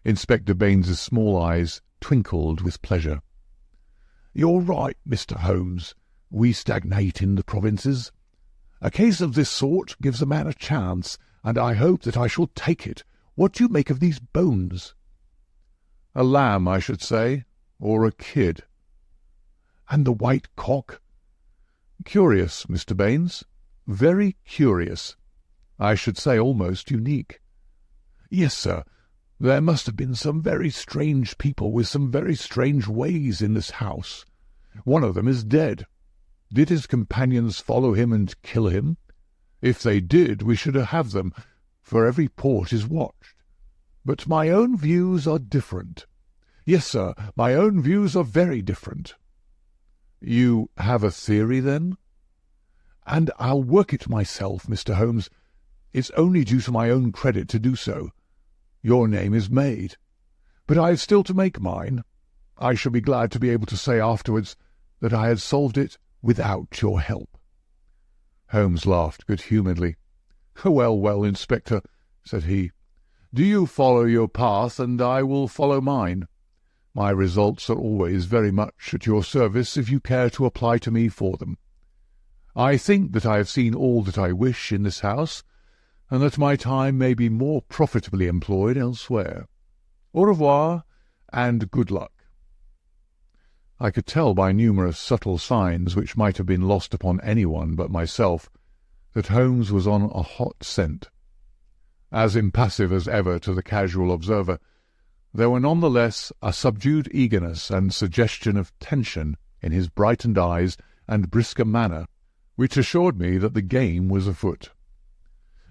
Inspector Baines's small eyes twinkled with pleasure. "You're right, Mr. Holmes. We stagnate in the provinces. A case of this sort gives a man a chance, and I hope that I shall take it. What do you make of these bones?" "A lamb, I should say, or a kid." "And the white cock?" "Curious, Mr. Baines. Very curious. I should say almost unique." "Yes, sir. There must have been some very strange people with some very strange ways in this house. One of them is dead. Did his companions follow him and kill him? If they did, we should have them, for every port is watched. But my own views are different. Yes, sir, my own views are very different." "You have a theory, then?" "And I'll work it myself, Mr. Holmes. It's only due to my own credit to do so. Your name is made. But I have still to make mine. I shall be glad to be able to say afterwards that I had solved it without your help." Holmes laughed good-humouredly. "Well, well, Inspector," said he, "do you follow your path, and I will follow mine. My results are always very much at your service if you care to apply to me for them. I think that I have seen all that I wish in this house, and that my time may be more profitably employed elsewhere. Au revoir, and good luck." I could tell by numerous subtle signs, which might have been lost upon anyone but myself, that Holmes was on a hot scent. As impassive as ever to the casual observer, there were none the less a subdued eagerness and suggestion of tension in his brightened eyes and brisker manner, which assured me that the game was afoot.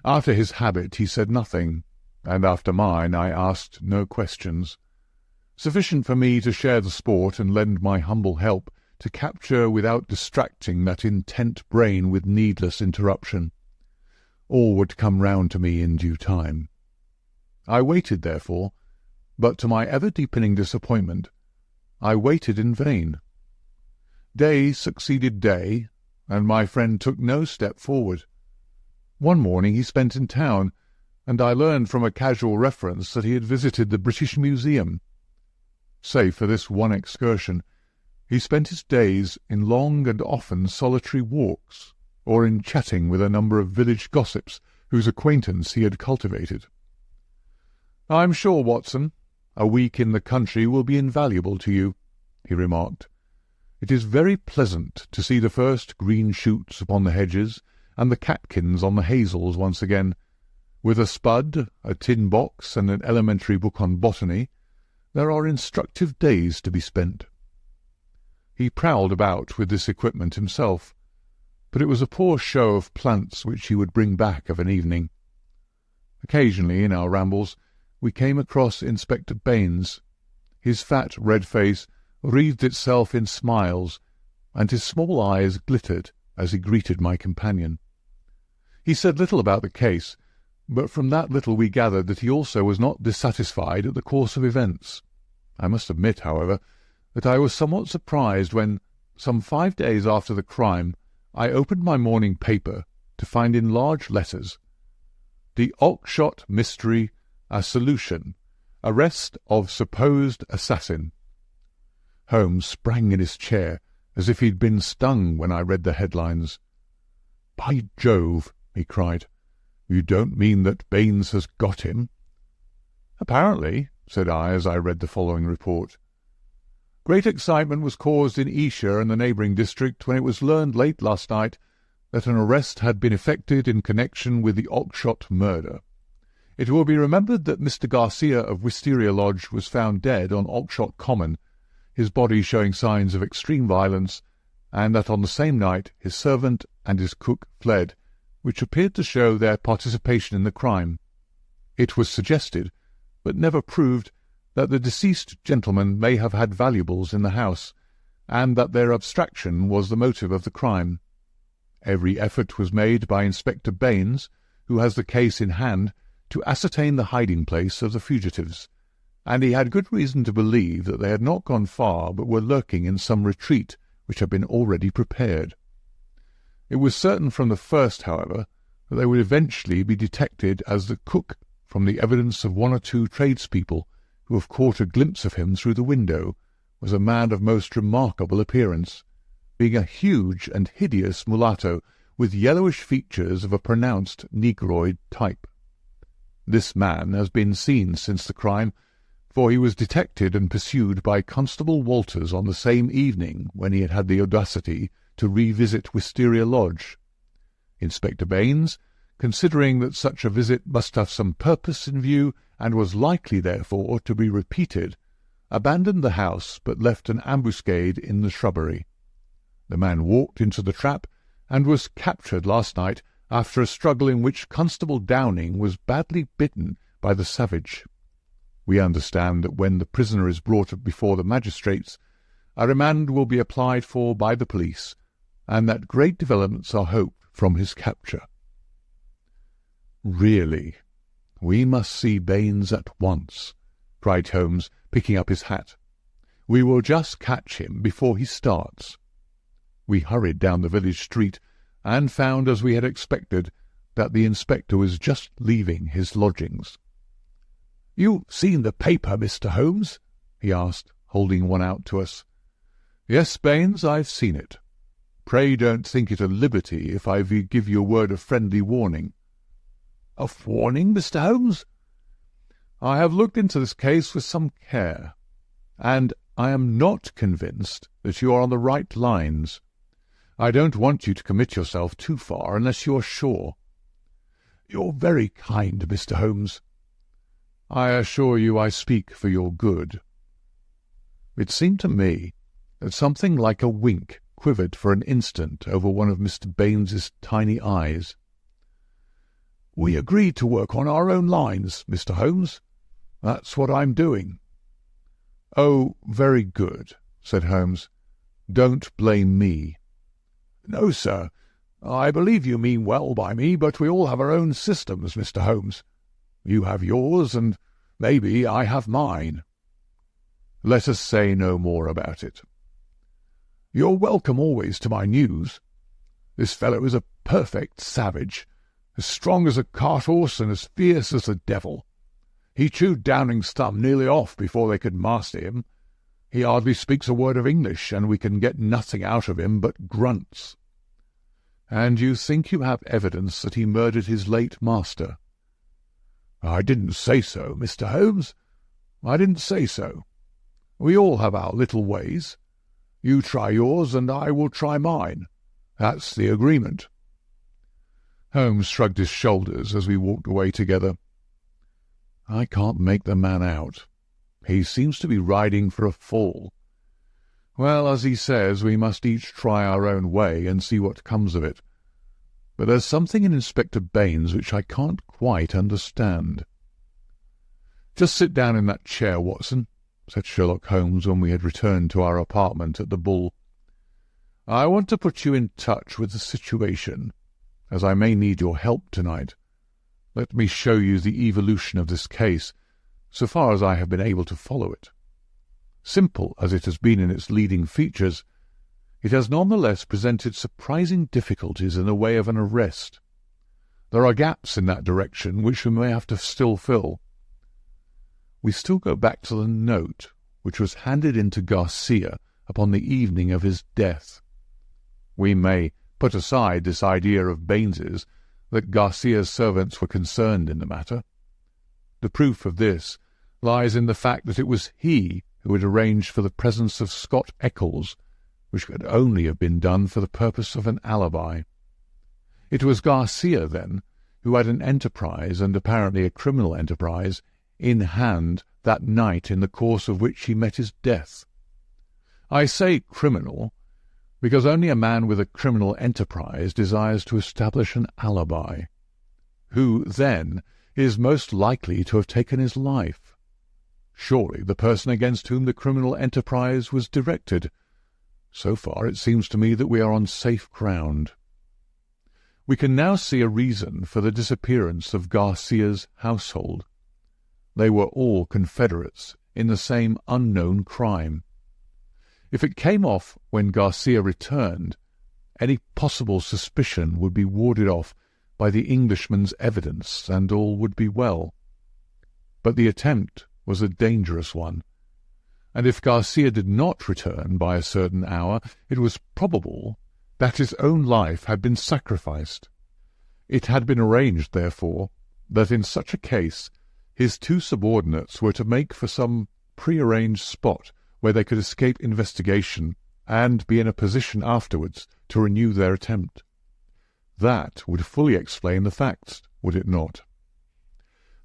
After his habit he said nothing, and after mine I asked no questions. Sufficient for me to share the sport and lend my humble help to capture without distracting that intent brain with needless interruption. All would come round to me in due time. I waited, therefore, but to my ever-deepening disappointment, I waited in vain. Day succeeded day, and my friend took no step forward. One morning he spent in town, and I learned from a casual reference that he had visited the British Museum. Save for this one excursion, he spent his days in long and often solitary walks, or in chatting with a number of village gossips whose acquaintance he had cultivated. "I'm sure, Watson, a week in the country will be invaluable to you," he remarked. "It is very pleasant to see the first green shoots upon the hedges and the catkins on the hazels once again. With a spud, a tin box, and an elementary book on botany, there are instructive days to be spent." He prowled about with this equipment himself, but it was a poor show of plants which he would bring back of an evening. Occasionally, in our rambles, we came across Inspector Baines. His fat red face wreathed itself in smiles, and his small eyes glittered as he greeted my companion. He said little about the case, but from that little we gathered that he also was not dissatisfied at the course of events. I must admit, however, that I was somewhat surprised when, some 5 days after the crime, I opened my morning paper to find in large letters, "The Oakshott Mystery, a Solution. Arrest of Supposed Assassin." Holmes sprang in his chair as if he'd been stung when I read the headlines. "By Jove!" he cried. "You don't mean that Baines has got him?" "Apparently," said I as I read the following report. "Great excitement was caused in Esher and the neighbouring district when it was learned late last night that an arrest had been effected in connection with the Oakshott murder. It will be remembered that Mr. Garcia of Wisteria Lodge was found dead on Oakshott Common, his body showing signs of extreme violence, and that on the same night his servant and his cook fled, which appeared to show their participation in the crime. It was suggested, but never proved, that the deceased gentleman may have had valuables in the house, and that their abstraction was the motive of the crime. Every effort was made by Inspector Baines, who has the case in hand, to ascertain the hiding-place of the fugitives, and he had good reason to believe that they had not gone far but were lurking in some retreat which had been already prepared. It was certain from the first, however, that they would eventually be detected, as the cook, from the evidence of one or two tradespeople who have caught a glimpse of him through the window, was a man of most remarkable appearance, being a huge and hideous mulatto with yellowish features of a pronounced negroid type. This man has been seen since the crime, for he was detected and pursued by Constable Walters on the same evening when he had had the audacity to revisit Wisteria Lodge. Inspector Baines, considering that such a visit must have some purpose in view, and was likely, therefore, to be repeated, abandoned the house, but left an ambuscade in the shrubbery. The man walked into the trap, and was captured last night after a struggle in which Constable Downing was badly bitten by the savage. We understand that when the prisoner is brought before the magistrates, a remand will be applied for by the police, and that great developments are hoped from his capture. "Really, we must see Baines at once," cried Holmes, picking up his hat. "We will just catch him before he starts." We hurried down the village street, and found, as we had expected, that the inspector was just leaving his lodgings. "You've seen the paper, Mr. Holmes?" he asked, holding one out to us. "Yes, Baines, I've seen it. Pray don't think it a liberty if I give you a word of friendly warning." "Of warning, Mr. Holmes?" "I have looked into this case with some care, and I am not convinced that you are on the right lines. I don't want you to commit yourself too far unless you are sure." "You're very kind, Mr. Holmes." "I assure you I speak for your good." It seemed to me that something like a wink quivered for an instant over one of Mr. Baines's tiny eyes. "We agreed to work on our own lines, Mr. Holmes. That's what I'm doing." "Oh, very good," said Holmes. "Don't blame me." "No, sir. I believe you mean well by me, but we all have our own systems, Mr. Holmes. You have yours, and maybe I have mine." "Let us say no more about it." "You're welcome always to my news. This fellow is a perfect savage, as strong as a cart-horse and as fierce as the devil. He chewed Downing's thumb nearly off before they could master him, He hardly speaks a word of English, and we can get nothing out of him but grunts." "And you think you have evidence that he murdered his late master?" "I didn't say so, Mr. Holmes. I didn't say so. We all have our little ways. You try yours, and I will try mine. That's the agreement." Holmes shrugged his shoulders as we walked away together. "I can't make the man out. He seems to be riding for a fall. Well, as he says, we must each try our own way and see what comes of it. But there's something in Inspector Baines which I can't quite understand." "Just sit down in that chair, Watson," said Sherlock Holmes when we had returned to our apartment at the Bull. "I want to put you in touch with the situation, as I may need your help tonight. Let me show you the evolution of this case, so far as I have been able to follow it. Simple as it has been in its leading features, it has none the less presented surprising difficulties in the way of an arrest. There are gaps in that direction which we may have to still fill. We still go back to the note which was handed in to Garcia upon the evening of his death. We may put aside this idea of Baines's that Garcia's servants were concerned in the matter. The proof of this lies in the fact that it was he who had arranged for the presence of Scott Eccles, which could only have been done for the purpose of an alibi. It was Garcia, then, who had an enterprise, and apparently a criminal enterprise, in hand that night in the course of which he met his death. I say criminal, because only a man with a criminal enterprise desires to establish an alibi. Who, then, is most likely to have taken his life? Surely the person against whom the criminal enterprise was directed. So far it seems to me that we are on safe ground. We can now see a reason for the disappearance of Garcia's household. They were all confederates in the same unknown crime. If it came off when Garcia returned, any possible suspicion would be warded off by the Englishman's evidence, and all would be well. But the attempt was a dangerous one, and if Garcia did not return by a certain hour, it was probable that his own life had been sacrificed. It had been arranged, therefore, that in such a case his two subordinates were to make for some prearranged spot where they could escape investigation and be in a position afterwards to renew their attempt. That would fully explain the facts, would it not?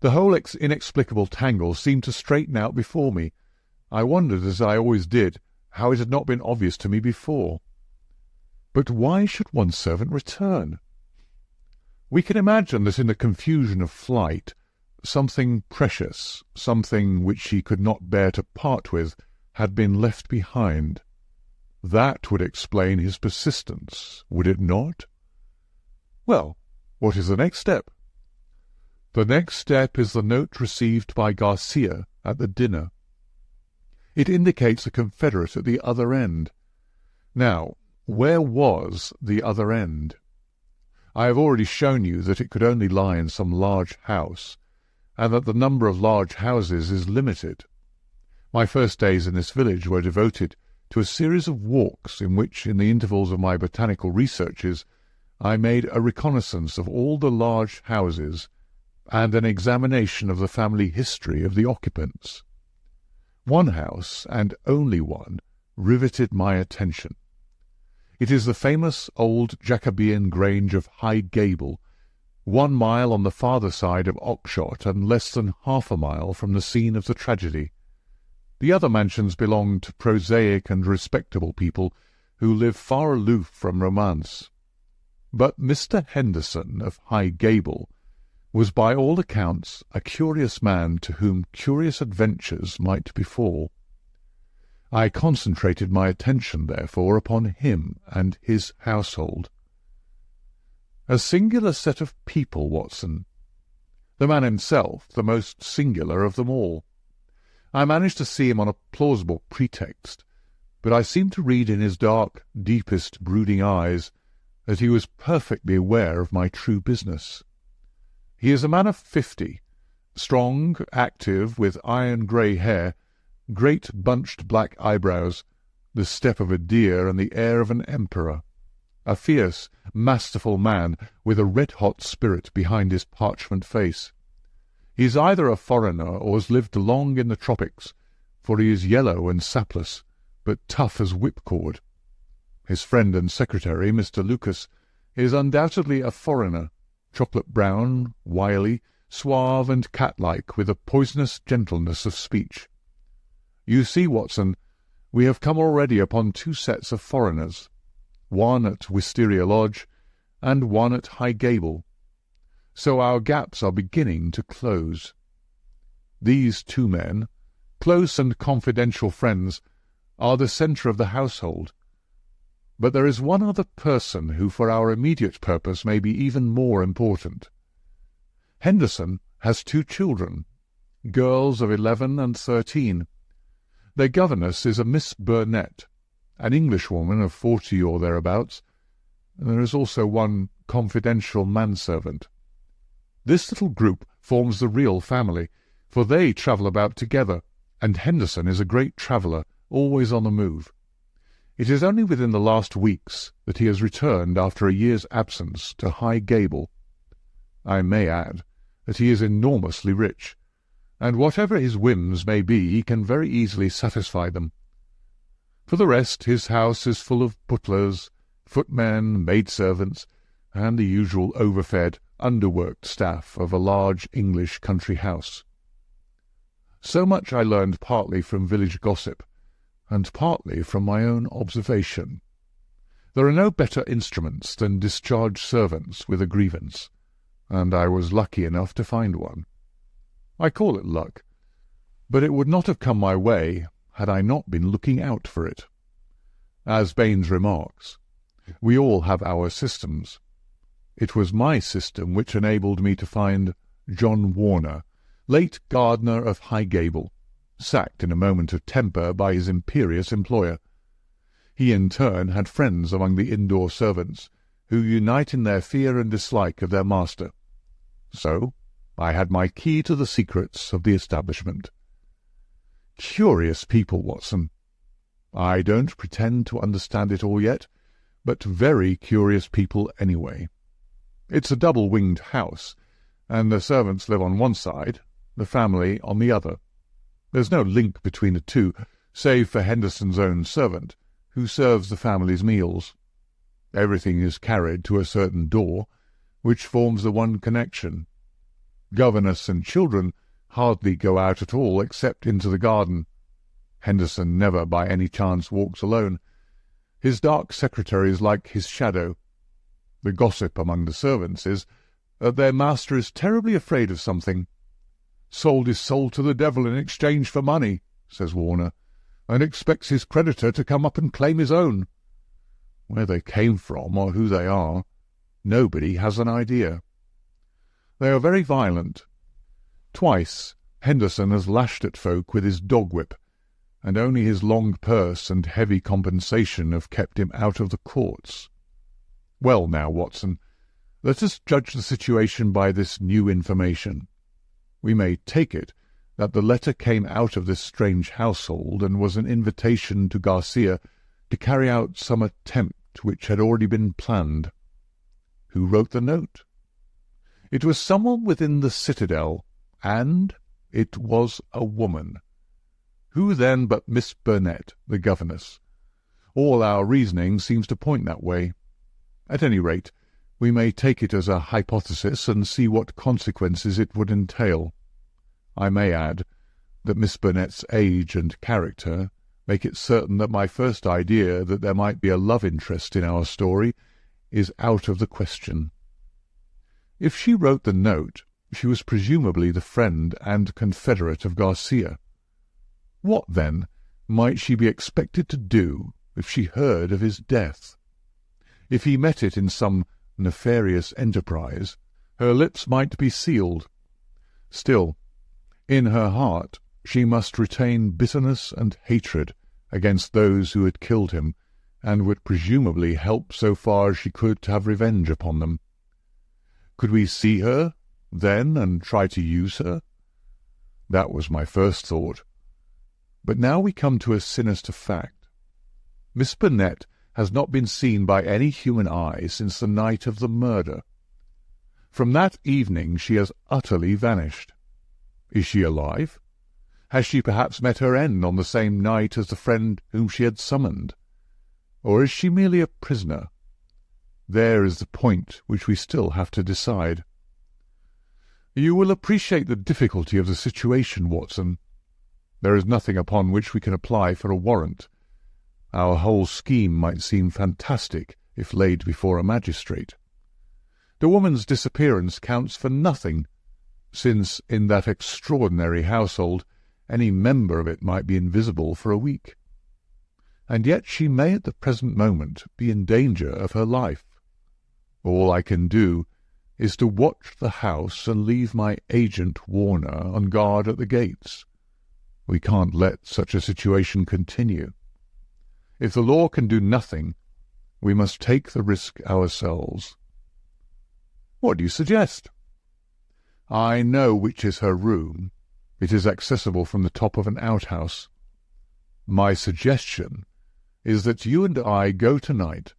The whole inexplicable tangle seemed to straighten out before me. I wondered, as I always did, how it had not been obvious to me before. But why should one's servant return? We can imagine that in the confusion of flight, something precious, something which he could not bear to part with, had been left behind. That would explain his persistence, would it not? Well, what is the next step? The next step is the note received by Garcia at the dinner. It indicates a confederate at the other end. Now, where was the other end? I have already shown you that it could only lie in some large house, and that the number of large houses is limited. My first days in this village were devoted to a series of walks in which, in the intervals of my botanical researches, I made a reconnaissance of all the large houses and an examination of the family history of the occupants. One house, and only one, riveted my attention. It is the famous old Jacobean grange of High Gable, 1 mile on the farther side of Oxshott and less than half a mile from the scene of the tragedy. The other mansions belong to prosaic and respectable people who live far aloof from romance. But Mr. Henderson of High Gable was by all accounts a curious man to whom curious adventures might befall. I concentrated my attention, therefore, upon him and his household. A singular set of people, Watson. The man himself, the most singular of them all. I managed to see him on a plausible pretext, but I seemed to read in his dark, deepest, brooding eyes that he was perfectly aware of my true business. He is a man of 50, strong, active, with iron-grey hair, great bunched black eyebrows, the step of a deer and the air of an emperor. A fierce, masterful man with a red-hot spirit behind his parchment face. He is either a foreigner or has lived long in the tropics, for he is yellow and sapless, but tough as whipcord. His friend and secretary, Mr. Lucas, is undoubtedly a foreigner, chocolate-brown, wily, suave and cat-like, with a poisonous gentleness of speech. You see, Watson, we have come already upon 2 sets of foreigners, one at Wisteria Lodge and one at High Gable. So our gaps are beginning to close. These 2 men, close and confidential friends, are the centre of the household. But there is one other person who for our immediate purpose may be even more important. Henderson has 2 children, girls of 11 and 13. Their governess is a Miss Burnet, an Englishwoman of 40 or thereabouts, and there is also one confidential manservant. This little group forms the real family, for they travel about together, and Henderson is a great traveller, always on the move. It is only within the last weeks that he has returned after a year's absence to High Gable. I may add that he is enormously rich, and whatever his whims may be, he can very easily satisfy them. For the rest, his house is full of butlers, footmen, maidservants, and the usual overfed, underworked staff of a large English country house. So much I learned partly from village gossip, and partly from my own observation. There are no better instruments than discharged servants with a grievance, and I was lucky enough to find one. I call it luck, but it would not have come my way had I not been looking out for it. As Baines remarks, we all have our systems. It was my system which enabled me to find John Warner, late gardener of High Gable, sacked in a moment of temper by his imperious employer. He in turn had friends among the indoor servants, who unite in their fear and dislike of their master. So I had my key to the secrets of the establishment. Curious people, Watson. I don't pretend to understand it all yet, but very curious people anyway. It's a double-winged house, and the servants live on one side, the family on the other. There's no link between the two, save for Henderson's own servant, who serves the family's meals. Everything is carried to a certain door, which forms the one connection. Governess and children hardly go out at all except into the garden. Henderson never by any chance walks alone. His dark secretary is like his shadow. The gossip among the servants is that their master is terribly afraid of something. "Sold his soul to the devil in exchange for money," says Warner, "and expects his creditor to come up and claim his own." Where they came from or who they are, nobody has an idea. They are very violent. Twice Henderson has lashed at folk with his dog-whip, and only his long purse and heavy compensation have kept him out of the courts. Well now, Watson, let us judge the situation by this new information. We may take it that the letter came out of this strange household and was an invitation to Garcia to carry out some attempt which had already been planned. Who wrote the note? It was someone within the citadel, and it was a woman. Who then but Miss Burnet, the governess? All our reasoning seems to point that way. At any rate, we may take it as a hypothesis and see what consequences it would entail. I may add that Miss Burnet's age and character make it certain that my first idea that there might be a love interest in our story is out of the question. If she wrote the note, she was presumably the friend and confederate of Garcia. What, then, might she be expected to do if she heard of his death? If he met it in some nefarious enterprise, her lips might be sealed. Still, in her heart she must retain bitterness and hatred against those who had killed him, and would presumably help so far as she could to have revenge upon them. Could we see her, then, and try to use her? That was my first thought. But now we come to a sinister fact. Miss Burnet has not been seen by any human eye since the night of the murder. From that evening she has utterly vanished. Is she alive? Has she perhaps met her end on the same night as the friend whom she had summoned? Or is she merely a prisoner? There is the point which we still have to decide. You will appreciate the difficulty of the situation, Watson. There is nothing upon which we can apply for a warrant. Our whole scheme might seem fantastic if laid before a magistrate. The woman's disappearance counts for nothing, since in that extraordinary household any member of it might be invisible for a week. And yet she may at the present moment be in danger of her life. All I can do is to watch the house and leave my agent Warner on guard at the gates. We can't let such a situation continue. If the law can do nothing, we must take the risk ourselves. What do you suggest? I know which is her room. It is accessible from the top of an outhouse. My suggestion is that you and I go tonight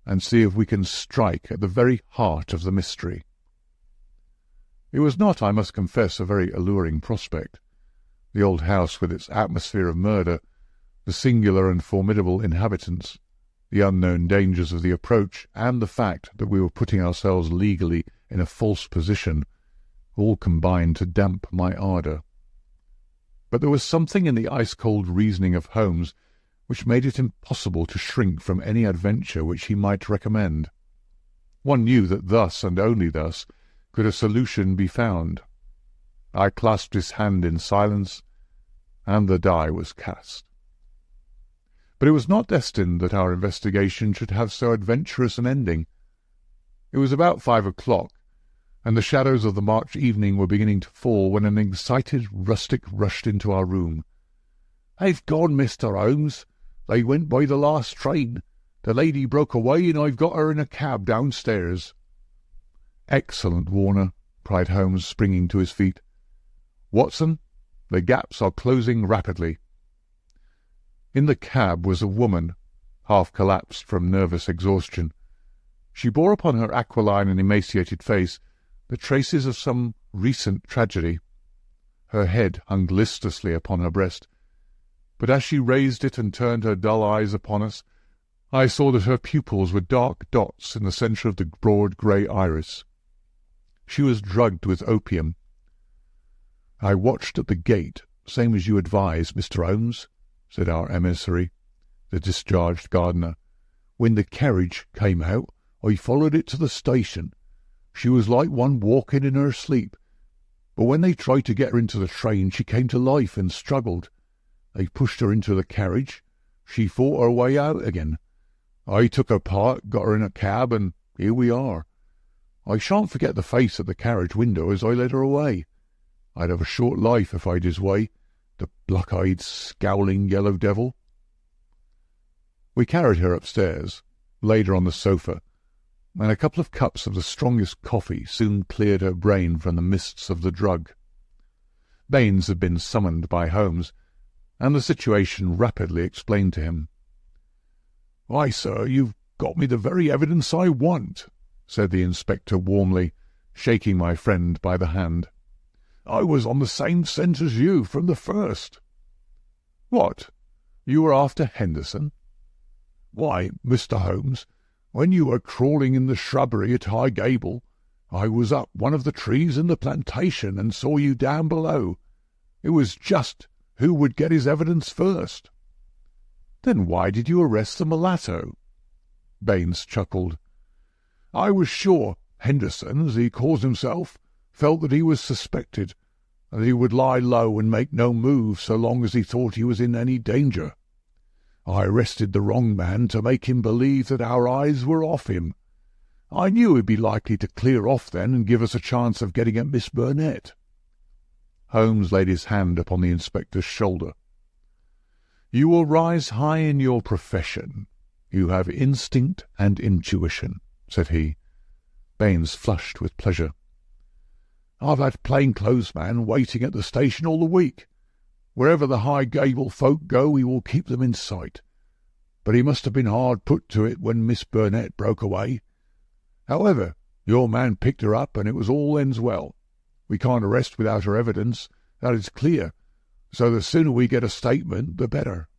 and see if we can strike at the very heart of the mystery. It was not, I must confess, a very alluring prospect. The old house with its atmosphere of murder, the singular and formidable inhabitants, the unknown dangers of the approach, and the fact that we were putting ourselves legally in a false position, all combined to damp my ardour. But there was something in the ice-cold reasoning of Holmes which made it impossible to shrink from any adventure which he might recommend. One knew that thus, and only thus, could a solution be found. I clasped his hand in silence, and the die was cast. But it was not destined that our investigation should have so adventurous an ending. It was about 5 o'clock, and the shadows of the March evening were beginning to fall when an excited rustic rushed into our room. "They've gone, Mr. Holmes. They went by the last train. The lady broke away, and I've got her in a cab downstairs." "Excellent, Warner," cried Holmes, springing to his feet. "Watson, the gaps are closing rapidly." In the cab was a woman, half collapsed from nervous exhaustion. She bore upon her aquiline and emaciated face the traces of some recent tragedy. Her head hung listlessly upon her breast, but as she raised it and turned her dull eyes upon us, I saw that her pupils were dark dots in the centre of the broad grey iris. She was drugged with opium. "I watched at the gate, same as you advised, Mr. Holmes," said our emissary, the discharged gardener. "When the carriage came out, I followed it to the station. She was like one walking in her sleep, but when they tried to get her into the train, she came to life and struggled. They pushed her into the carriage. She fought her way out again. I took her part, got her in a cab, and here we are. I shan't forget the face at the carriage window as I led her away. I'd have a short life if I'd his way, the black-eyed, scowling yellow devil." We carried her upstairs, laid her on the sofa, and a couple of cups of the strongest coffee soon cleared her brain from the mists of the drug. Baines had been summoned by Holmes, and the situation rapidly explained to him. "Why, sir, you've got me the very evidence I want," said the inspector warmly, shaking my friend by the hand. "I was on the same scent as you from the first." "What? You were after Henderson?" "Why, Mr. Holmes, when you were crawling in the shrubbery at High Gable, I was up one of the trees in the plantation and saw you down below. It was just who would get his evidence first." "Then why did you arrest the mulatto?" Baines chuckled. "I was sure Henderson, as he calls himself, felt that he was suspected, and that he would lie low and make no move so long as he thought he was in any danger. I arrested the wrong man to make him believe that our eyes were off him. I knew he'd be likely to clear off then and give us a chance of getting at Miss Burnet." Holmes laid his hand upon the inspector's shoulder. "You will rise high in your profession. You have instinct and intuition," said he. Baines flushed with pleasure. "I've had plainclothesman waiting at the station all the week. Wherever the high Gable folk go, he will keep them in sight. But he must have been hard put to it when Miss Burnet broke away. However, your man picked her up, and it was all ends well. We can't arrest without her evidence, that is clear, so the sooner we get a statement, the better."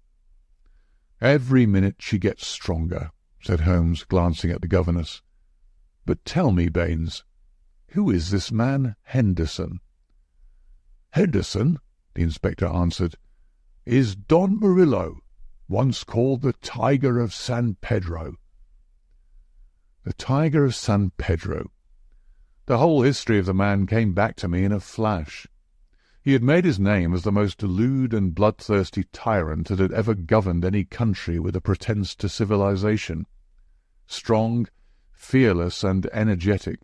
"Every minute she gets stronger," said Holmes, glancing at the governess. "But tell me, Baines, who is this man Henderson?" "Henderson," the inspector answered, "is Don Murillo, once called the Tiger of San Pedro." The Tiger of San Pedro. The whole history of the man came back to me in a flash. He had made his name as the most lewd and bloodthirsty tyrant that had ever governed any country with a pretence to civilization. Strong, fearless, and energetic,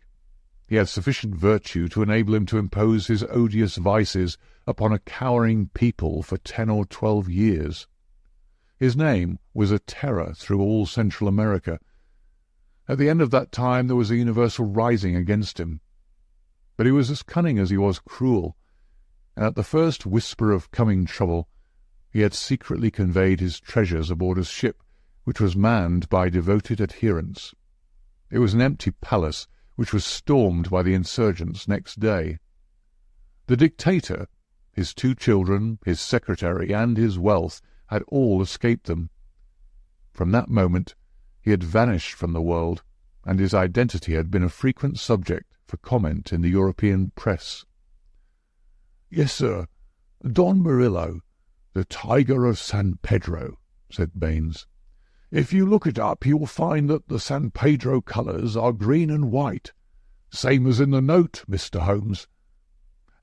he had sufficient virtue to enable him to impose his odious vices upon a cowering people for 10 or 12 years. His name was a terror through all Central America. At the end of that time there was a universal rising against him. But he was as cunning as he was cruel, and at the first whisper of coming trouble he had secretly conveyed his treasures aboard a ship which was manned by devoted adherents. It was an empty palace which was stormed by the insurgents next day. The dictator, his 2 children, his secretary, and his wealth had all escaped them. From that moment he had vanished from the world, and his identity had been a frequent subject for comment in the European press. "Yes, sir, Don Murillo, the Tiger of San Pedro," said Baines. "If you look it up, you will find that the San Pedro colours are green and white, same as in the note, Mr. Holmes.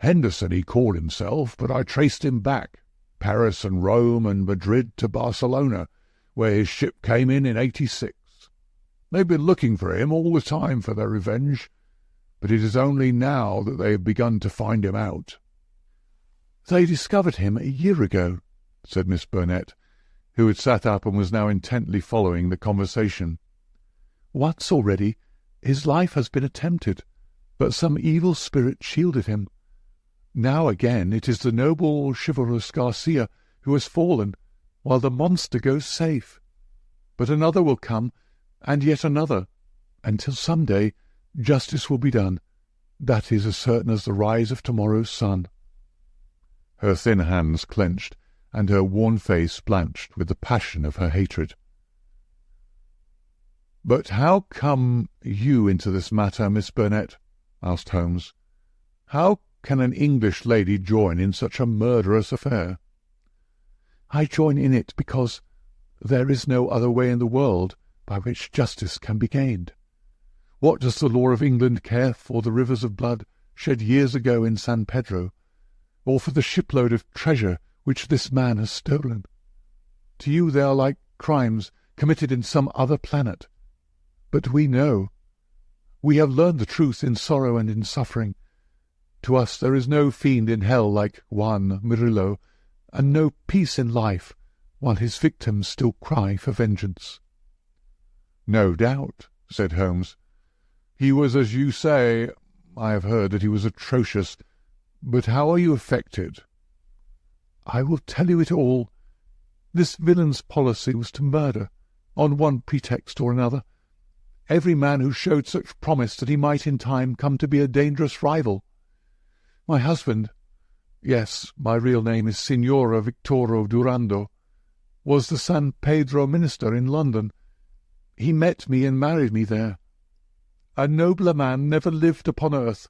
Henderson he called himself, but I traced him back, Paris and Rome and Madrid to Barcelona, where his ship came in '86. They've been looking for him all the time for their revenge, but it is only now that they have begun to find him out." "They discovered him a year ago," said Miss Burnet, who had sat up and was now intently following the conversation. "Once already his life has been attempted, but some evil spirit shielded him. Now again it is the noble chivalrous Garcia who has fallen, while the monster goes safe. But another will come, and yet another, until some day justice will be done. That is as certain as the rise of tomorrow's sun." Her thin hands clenched, and her worn face blanched with the passion of her hatred. "But how come you into this matter, Miss Burnet?" asked Holmes. "How can an English lady join in such a murderous affair?" "I join in it because there is no other way in the world by which justice can be gained. What does the law of England care for the rivers of blood shed years ago in San Pedro, or for the shipload of treasure which this man has stolen? To you they are like crimes committed in some other planet. But we know. We have learned the truth in sorrow and in suffering. To us there is no fiend in hell like Juan Murillo, and no peace in life while his victims still cry for vengeance." "No doubt," said Holmes. "He was, as you say, I have heard that he was atrocious. But how are you affected?" "I will tell you it all. This villain's policy was to murder, on one pretext or another, every man who showed such promise that he might in time come to be a dangerous rival. My husband, yes, my real name is Signora Victorio Durando, was the San Pedro minister in London. He met me and married me there. A nobler man never lived upon earth.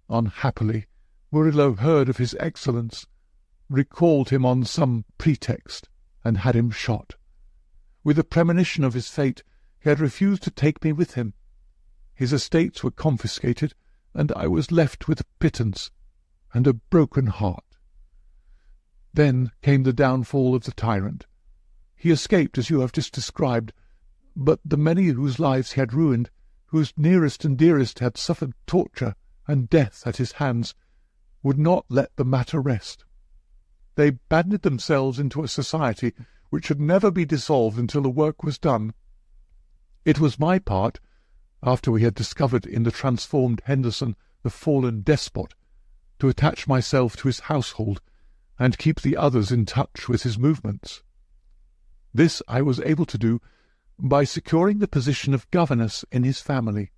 Unhappily, Murillo heard of his excellence, recalled him on some pretext, and had him shot. With a premonition of his fate, he had refused to take me with him. His estates were confiscated, and I was left with a pittance and a broken heart. Then came the downfall of the tyrant. He escaped, as you have just described, but the many whose lives he had ruined, whose nearest and dearest had suffered torture and death at his hands, would not let the matter rest. They banded themselves into a society which should never be dissolved until the work was done. It was my part, after we had discovered in the transformed Henderson the fallen despot, to attach myself to his household, and keep the others in touch with his movements. This I was able to do by securing the position of governess in his family.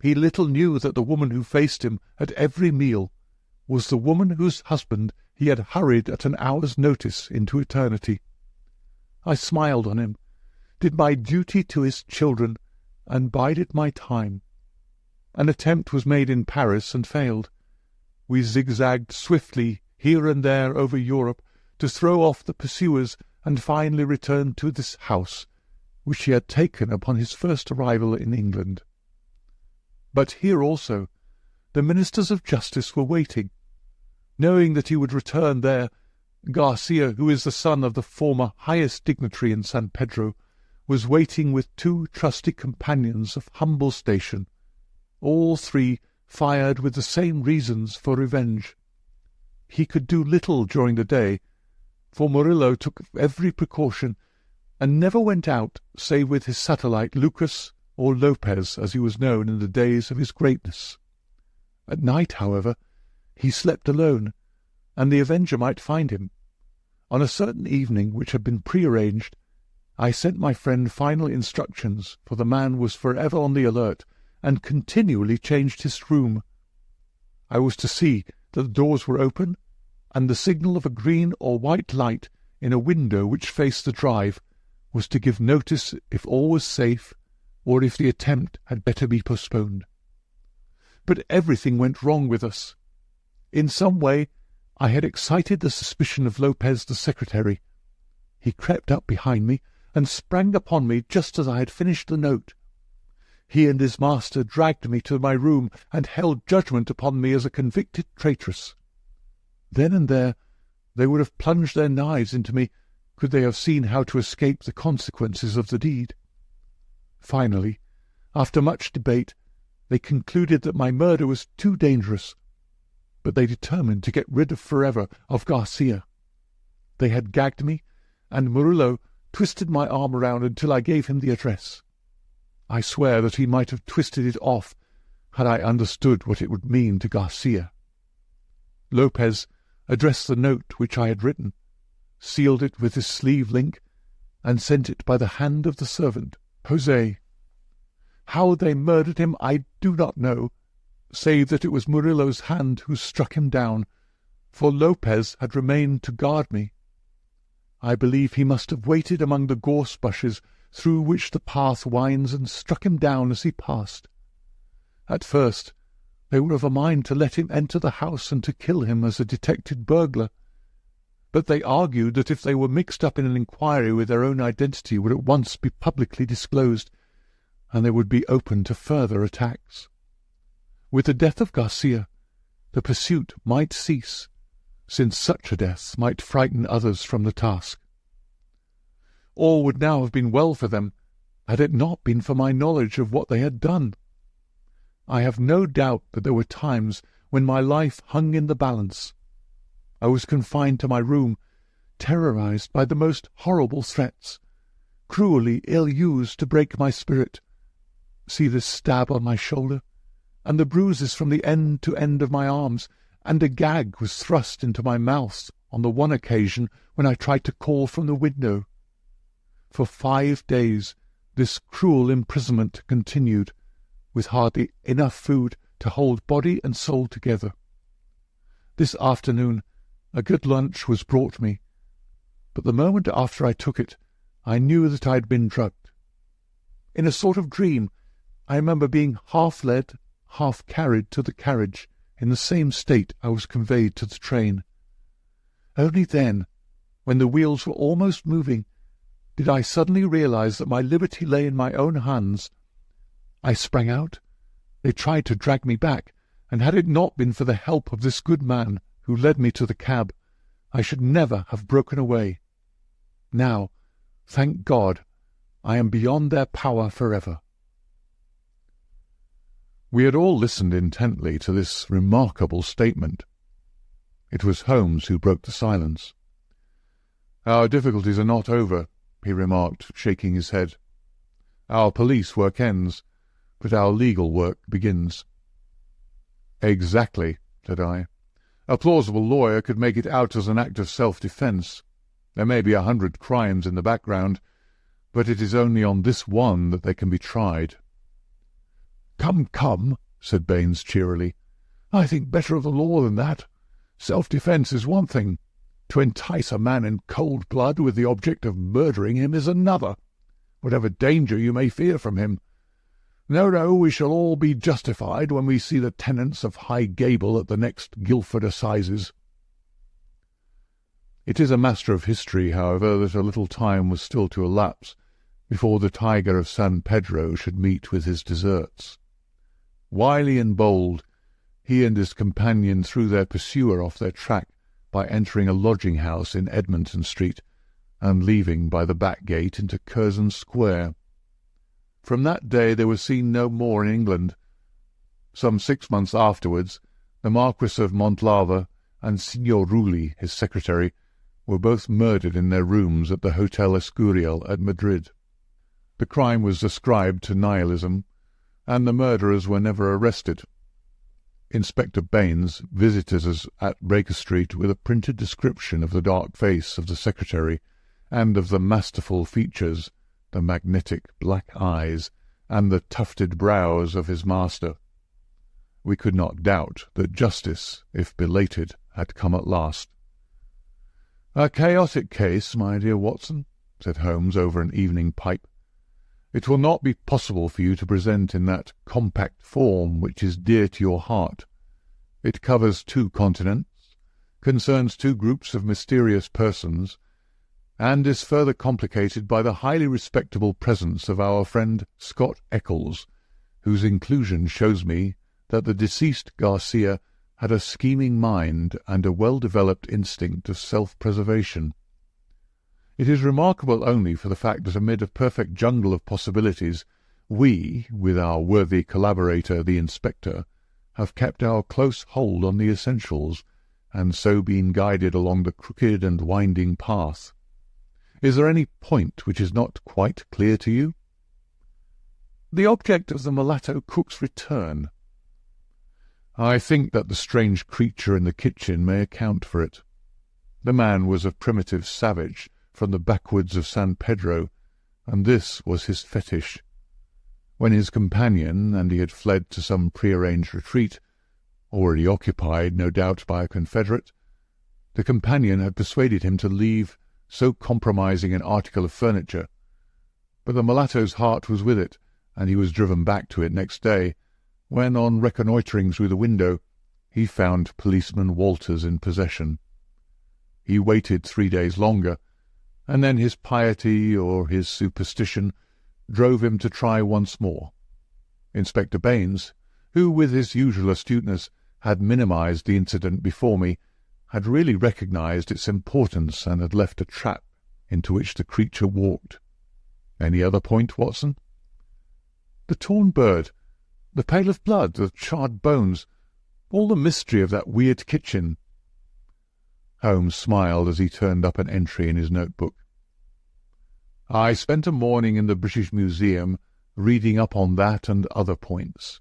He little knew that the woman who faced him at every meal was the woman whose husband he had hurried at an hour's notice into eternity. I smiled on him, did my duty to his children, and bided my time. An attempt was made in Paris and failed. We zigzagged swiftly here and there over Europe to throw off the pursuers and finally returned to this house, which he had taken upon his first arrival in England. But here also the ministers of justice were waiting. Knowing that he would return there, Garcia, who is the son of the former highest dignitary in San Pedro, was waiting with 2 trusty companions of humble station, all 3 fired with the same reasons for revenge. He could do little during the day, for Murillo took every precaution, and never went out save with his satellite Lucas, or Lopez, as he was known in the days of his greatness. At night, however, he slept alone, and the avenger might find him. On a certain evening, which had been prearranged, I sent my friend final instructions, for the man was forever on the alert, and continually changed his room. I was to see that the doors were open, and the signal of a green or white light in a window which faced the drive was to give notice if all was safe, or if the attempt had better be postponed. But everything went wrong with us. In some way I had excited the suspicion of Lopez the secretary. He crept up behind me and sprang upon me just as I had finished the note. He and his master dragged me to my room and held judgment upon me as a convicted traitress. Then and there they would have plunged their knives into me could they have seen how to escape the consequences of the deed. Finally, after much debate, they concluded that my murder was too dangerous, but they determined to get rid forever of Garcia. They had gagged me, and Murillo twisted my arm around until I gave him the address. I swear that he might have twisted it off had I understood what it would mean to Garcia. Lopez addressed the note which I had written, sealed it with his sleeve link, and sent it by the hand of the servant, Jose. How they murdered him I do not know, save that it was Murillo's hand who struck him down, for Lopez had remained to guard me. I believe he must have waited among the gorse bushes through which the path winds and struck him down as he passed. At first they were of a mind to let him enter the house and to kill him as a detected burglar, but they argued that if they were mixed up in an inquiry with their own identity would at once be publicly disclosed, and they would be open to further attacks. With the death of Garcia, the pursuit might cease, since such a death might frighten others from the task. All would now have been well for them, had it not been for my knowledge of what they had done. I have no doubt that there were times when my life hung in the balance. I was confined to my room, terrorized by the most horrible threats, cruelly ill-used to break my spirit. See this stab on my shoulder, and the bruises from the end to end of my arms, and a gag was thrust into my mouth on the one occasion when I tried to call from the window. For 5 days this cruel imprisonment continued, with hardly enough food to hold body and soul together. This afternoon a good lunch was brought me, but the moment after I took it I knew that I had been drugged. In a sort of dream I remember being half led, half carried to the carriage. In the same state I was conveyed to the train. Only then, when the wheels were almost moving, did I suddenly realize that my liberty lay in my own hands. I sprang out. They tried to drag me back, and had it not been for the help of this good man who led me to the cab, I should never have broken away. Now, thank God, I am beyond their power forever. We had all listened intently to this remarkable statement. It was Holmes who broke the silence. "Our difficulties are not over," he remarked, shaking his head. "Our police work ends, but our legal work begins." "Exactly," said I. A plausible lawyer could make it out as an act of self-defence. There may be 100 crimes in the background, but it is only on this one that they can be tried." "Come, come," said Baines cheerily. "I think better of the law than that. Self-defence is one thing. To entice a man in cold blood with the object of murdering him is another, whatever danger you may fear from him. No, we shall all be justified when we see the tenants of High Gable at the next Guildford Assizes." It is a matter of history, however, that a little time was still to elapse before the Tiger of San Pedro should meet with his deserts. Wily and bold, he and his companion threw their pursuer off their track by entering a lodging-house in Edmonton Street and leaving by the back gate into Curzon Square. From that day they were seen no more in England. Some 6 months afterwards, the Marquis of Montlava and Signor Rulli, his secretary, were both murdered in their rooms at the Hotel Escurial at Madrid. The crime was ascribed to nihilism, and the murderers were never arrested. Inspector Baines visited us at Baker Street with a printed description of the dark face of the secretary and of the masterful features, the magnetic black eyes, and the tufted brows of his master. We could not doubt that justice, if belated, had come at last. "A chaotic case, my dear Watson," said Holmes over an evening pipe. "It will not be possible for you to present in that compact form which is dear to your heart. It covers 2 continents, concerns 2 groups of mysterious persons, and is further complicated by the highly respectable presence of our friend Scott Eccles, whose inclusion shows me that the deceased Garcia had a scheming mind and a well-developed instinct of self-preservation. It is remarkable only for the fact that amid a perfect jungle of possibilities, we, with our worthy collaborator the inspector, have kept our close hold on the essentials, and so been guided along the crooked and winding path. Is there any point which is not quite clear to you?" "The object of the mulatto cook's return." "I think that the strange creature in the kitchen may account for it. The man was a primitive savage from the backwoods of San Pedro, and this was his fetish. When his companion, and he had fled to some prearranged retreat, already occupied, no doubt, by a confederate, the companion had persuaded him to leave so compromising an article of furniture. But the mulatto's heart was with it, and he was driven back to it next day, when, on reconnoitring through the window, he found Policeman Walters in possession. He waited 3 days longer, and then his piety or his superstition drove him to try once more. Inspector Baines, who with his usual astuteness had minimized the incident before me, had really recognized its importance and had left a trap into which the creature walked. Any other point, Watson?" "The torn bird, the pail of blood, the charred bones, all the mystery of that weird kitchen." Holmes smiled as he turned up an entry in his notebook. "I spent a morning in the British Museum reading up on that and other points.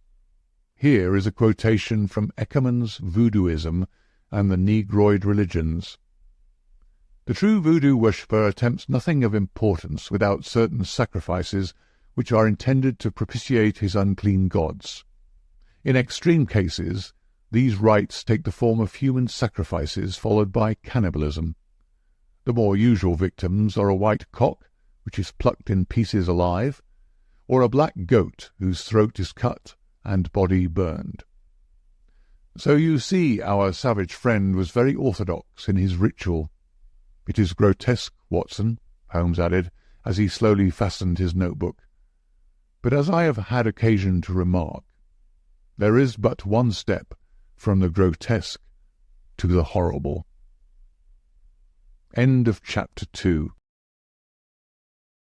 Here is a quotation from Eckermann's Voodooism and the Negroid Religions. The true voodoo worshipper attempts nothing of importance without certain sacrifices which are intended to propitiate his unclean gods. In extreme cases, these rites take the form of human sacrifices followed by cannibalism. The more usual victims are a white cock, which is plucked in pieces alive, or a black goat whose throat is cut and body burned. So you see our savage friend was very orthodox in his ritual. It is grotesque, Watson," Holmes added, as he slowly fastened his notebook. "But as I have had occasion to remark, there is but one step from the grotesque to the horrible." End of Chapter 2.